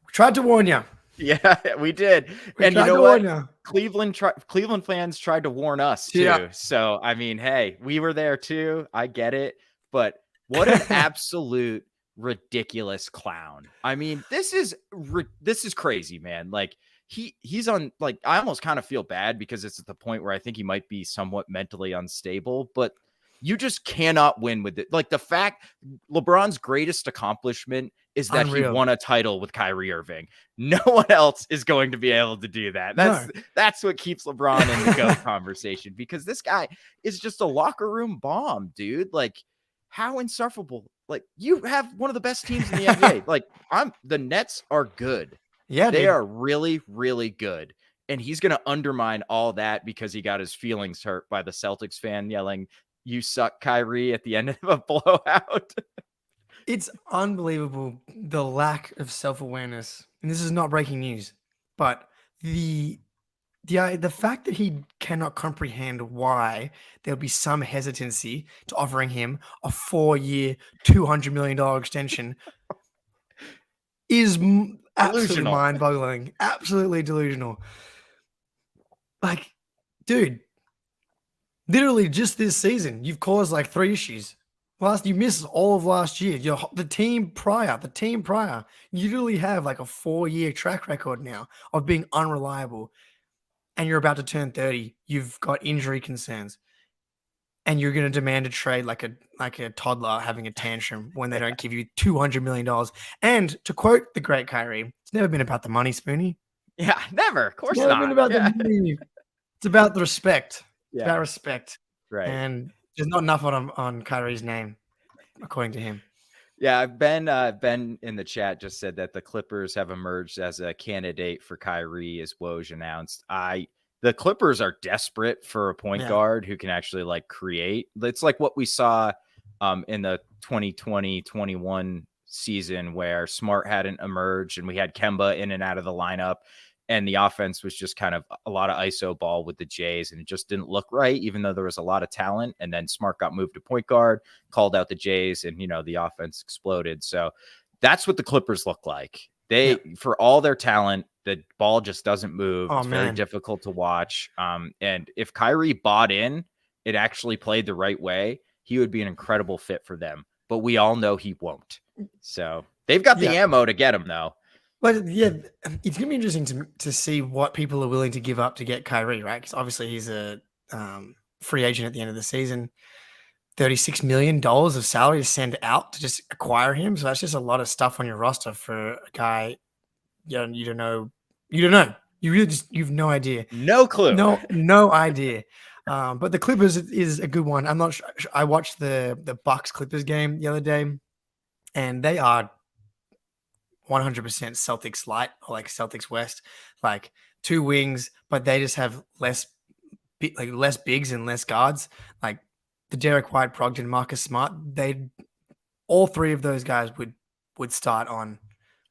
We tried to warn you. Yeah, we did. And you know what? Cleveland fans tried to warn us too. Yeah. So, I mean, hey, we were there too. I get it. But what an absolute ridiculous clown. I mean, this is crazy, man. Like he's on, like, I almost kind of feel bad because it's at the point where I think he might be somewhat mentally unstable, but you just cannot win with it. Like the fact LeBron's greatest accomplishment is that he won a title with Kyrie Irving. No one else is going to be able to do that. That's what keeps LeBron in the GOAT conversation, because this guy is just a locker room bomb, dude. Like, how insufferable. Like, you have one of the best teams in the NBA. Like, the Nets are good. Yeah, they are really, really good. And he's going to undermine all that because he got his feelings hurt by the Celtics fan yelling, "You suck, Kyrie," at the end of a blowout. It's unbelievable, the lack of self-awareness. And this is not breaking news, but the fact that he cannot comprehend why there'll be some hesitancy to offering him a 4-year, $200 million extension is absolutely mind-boggling. Absolutely delusional. Like, dude, literally just this season, you've caused like 3 issues. You missed all of last year. The team prior, you literally have like a 4-year track record now of being unreliable, and you're about to turn 30. You've got injury concerns, and you're going to demand a trade like a toddler having a tantrum when they don't give you $200 million. And to quote the great Kyrie, it's never been about the money, Spoonie. Yeah, never. Of course it's not. Been about the money. It's about the respect. Yeah. It's about respect. Right. And there's not enough on Kyrie's name, according to him. Yeah, Ben in the chat just said that the Clippers have emerged as a candidate for Kyrie, as Woj announced. The Clippers are desperate for a point guard who can actually like create. It's like what we saw in the 2020-21 season where Smart hadn't emerged and we had Kemba in and out of the lineup. And the offense was just kind of a lot of ISO ball with the Jays, and it just didn't look right, even though there was a lot of talent. And then Smart got moved to point guard, called out the Jays, and, the offense exploded. So that's what the Clippers look like. For all their talent, the ball just doesn't move. Oh, it's very difficult to watch. And if Kyrie bought in, it actually played the right way, he would be an incredible fit for them. But we all know he won't. So they've got the ammo to get him, though. But yeah, it's gonna be interesting to see what people are willing to give up to get Kyrie, right? Because obviously he's a free agent at the end of the season. $36 million of salary to send out to just acquire him. So that's just a lot of stuff on your roster for a guy. You don't know. You really you've no idea. No clue. No idea. But the Clippers is a good one. I'm not sure. I watched the Bucks Clippers game the other day, and they are 100% Celtics light, or like Celtics West, like two wings, but they just have less bigs and less guards. Like the Derek White, Brogdon, Marcus Smart, all three of those guys would start on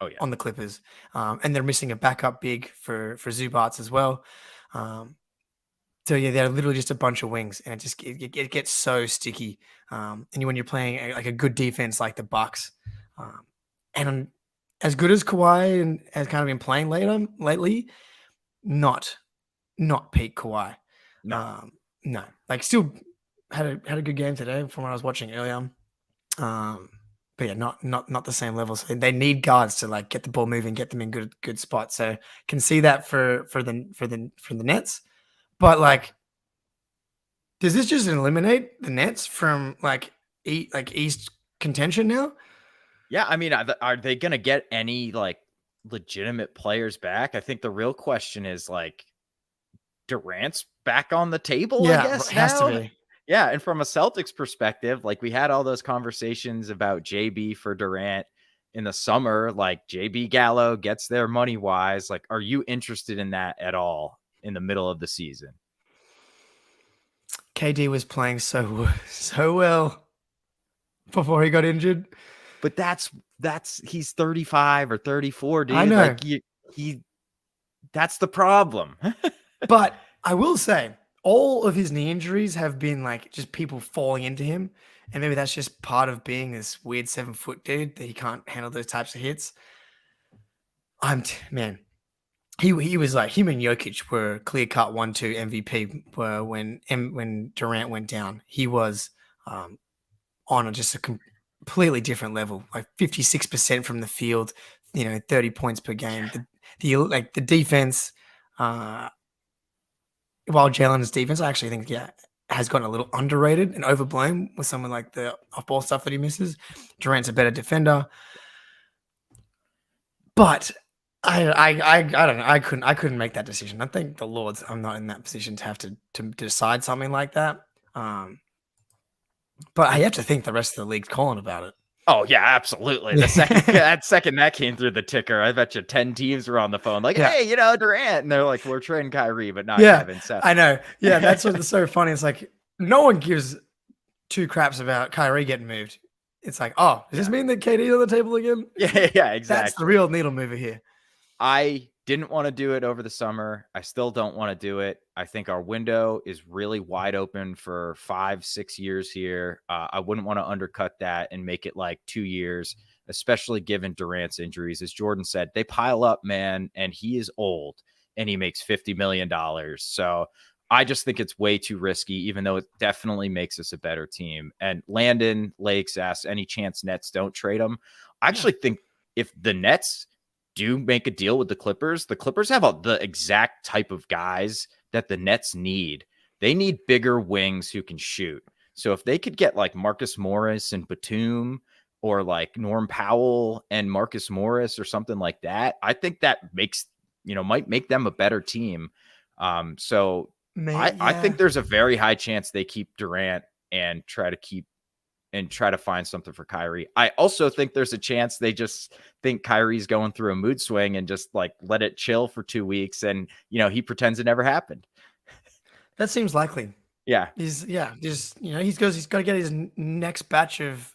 the Clippers. And they're missing a backup big for Zubats as well. So yeah, they're literally just a bunch of wings, and it gets so sticky. And when you're playing like a good defense like the Bucks, and as good as Kawhi and has kind of been playing lately, not peak Kawhi. No, like still had a good game today from what I was watching earlier. But yeah, not the same level. So they need guards to like get the ball moving, get them in good spots. So can see that for the Nets. But like, does this just eliminate the Nets from like East contention now? Yeah, I mean, are they going to get any like legitimate players back? I think the real question is like, Durant's back on the table. Yeah, I guess it has now. to be. Yeah, and from a Celtics perspective, like we had all those conversations about JB for Durant in the summer. Like JB Gallo gets there money wise. Like, are you interested in that at all in the middle of the season? KD was playing so well before he got injured. But he's 35 or 34, dude. I know. Like that's the problem. But I will say, all of his knee injuries have been like just people falling into him. And maybe that's just part of being this weird 7-foot dude that he can't handle those types of hits. Man, he was like, him and Jokic were clear-cut 1-2 MVP when Durant went down. He was on just a completely different level, like 56% from the field, 30 points per game. The defense, while Jalen's defense, I actually think, has gotten a little underrated and overblown with some of like the off-ball stuff that he misses. Durant's a better defender, but I don't know. I couldn't make that decision. I think the Lords, I'm not in that position to have to decide something like that. But I have to think the rest of the league's calling about it. Oh yeah, absolutely. The second that came through the ticker, I bet you 10 teams were on the phone like, hey, Durant, and they're like, we're trading Kyrie, but not Kevin. So I know. Yeah, that's what's so funny. It's like no one gives two craps about Kyrie getting moved. It's like, does this mean that KD's on the table again? Yeah, exactly. That's the real needle mover here. I didn't want to do it over the summer. I still don't want to do it. I think our window is really wide open for 5-6 years here. I wouldn't want to undercut that and make it like 2 years, especially given Durant's injuries. As Jordan said, they pile up, man, and he is old and he makes $50 million. So I just think it's way too risky, even though it definitely makes us a better team. And Landon Lakes asks, any chance Nets don't trade him? I actually think if the Nets do make a deal with the Clippers have the exact type of guys that the Nets need. They need bigger wings who can shoot. So if they could get like Marcus Morris and Batum, or like Norm Powell and Marcus Morris or something like that, I think that might make them a better team. I think there's a very high chance they keep Durant and try to find something for Kyrie. I also think there's a chance they just think Kyrie's going through a mood swing and just like let it chill for 2 weeks. And, he pretends it never happened. That seems likely. Yeah. He's got to get his next batch of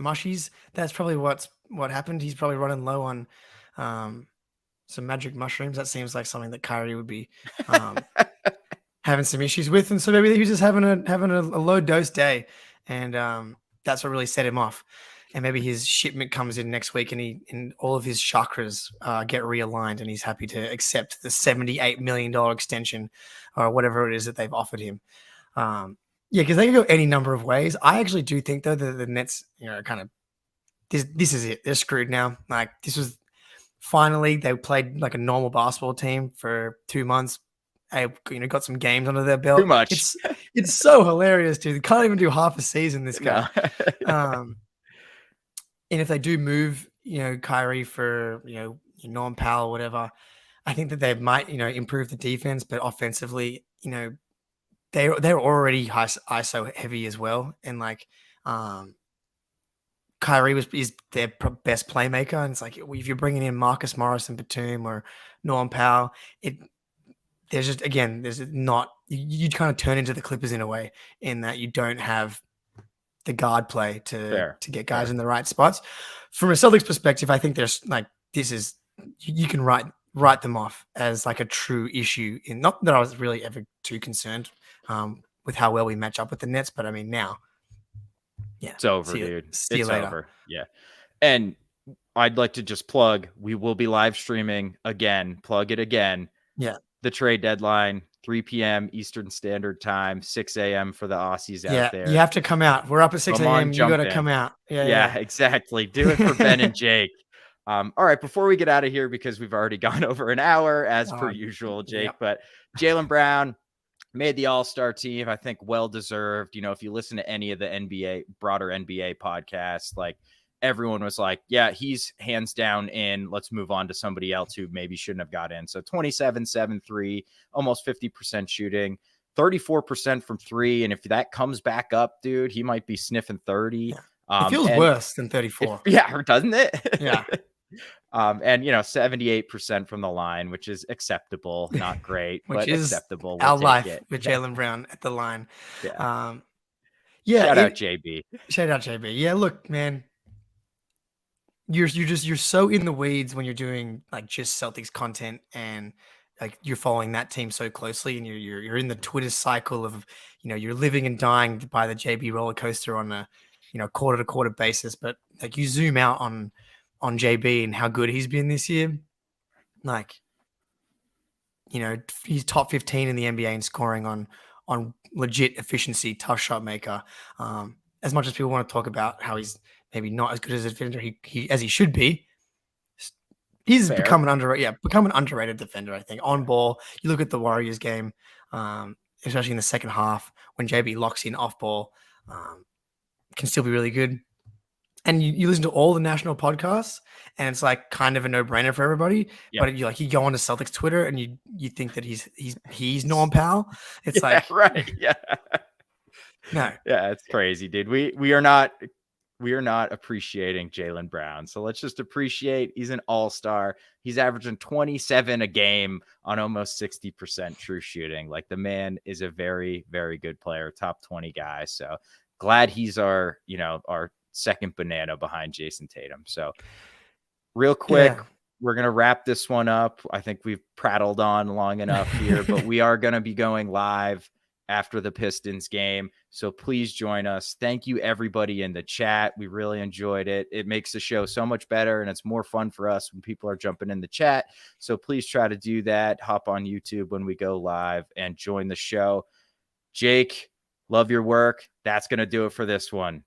mushies. That's probably what happened. He's probably running low on some magic mushrooms. That seems like something that Kyrie would be having some issues with. And so maybe he was just having a low dose day. And that's what really set him off. and maybe his shipment comes in next week, and all of his chakras get realigned, and he's happy to accept the $78 million extension or whatever it is that they've offered him. Yeah, because they can go any number of ways. I actually do think though that the Nets, kind of this is it. They're screwed now. Like this was finally they played like a normal basketball team for 2 months. Got some games under their belt. Too much. It's so hilarious, dude. They can't even do half a season. This guy. No. And if they do move, Kyrie for Norm Powell, whatever, I think that they might improve the defense, but offensively, they're already ISO heavy as well, and like Kyrie is their best playmaker, and it's like if you're bringing in Marcus Morris and Batum or Norm Powell, there's not you kind of turn into the Clippers in a way, in that you don't have the guard play to get guys in the right spots. From a Celtics perspective, I think there's like you can write them off as like a true issue. Not that I was really ever too concerned with how well we match up with the Nets, but I mean now, yeah, it's over, dude. See you later. Over. Yeah, and I'd like to just plug. We will be live streaming again. Plug it again. Yeah, the trade deadline. 3 p.m. Eastern Standard Time, 6 a.m. for the Aussies out there. You have to come out. We're up at 6 a.m. You got to come out. Yeah, exactly. Do it for Ben and Jake. All right, before we get out of here, because we've already gone over an hour as per usual, Jake, but Jaylen Brown made the All-Star team. I think well-deserved. If you listen to any of the broader NBA podcasts, like everyone was like, yeah, he's hands down in. Let's move on to somebody else who maybe shouldn't have got in. So 27-7-3, almost 50% shooting, 34% from three. And if that comes back up, dude, he might be sniffing 30. It feels worse than 34. Doesn't it? Yeah. And 78% from the line, which is acceptable, not great, which but is acceptable. Our life with Jaylen Brown at the line. Yeah. Shout out JB. Shout out JB. Yeah, look, man. You're so in the weeds when you're doing like just Celtics content, and like you're following that team so closely, and you're in the Twitter cycle of you're living and dying by the JB roller coaster on a quarter to quarter basis. But like you zoom out on JB and how good he's been this year, like he's top 15 in the NBA in scoring on legit efficiency, tough shot maker. As much as people want to talk about how he's maybe not as good as a defender as he should be, he's become an underrated defender, I think. On ball, you look at the Warriors game, especially in the second half when JB locks in off ball, can still be really good. And you listen to all the national podcasts, and it's like kind of a no-brainer for everybody. Yep. But you go on to Celtics Twitter, and you think that he's Norm Powell. It's right. Yeah. No. Yeah, it's crazy, dude. We are not appreciating Jaylen Brown. So let's just appreciate he's an all-star. He's averaging 27 a game on almost 60% true shooting. Like the man is a very, very good player, top 20 guy. So glad he's our second banana behind Jason Tatum. So real quick, we're going to wrap this one up. I think we've prattled on long enough here, but we are going to be going live after the Pistons game. So please join us. Thank you everybody in the chat. We really enjoyed it. It makes the show so much better, and it's more fun for us when people are jumping in the chat. So please try to do that. Hop on YouTube when we go live and join the show. Jake, love your work. That's going to do it for this one.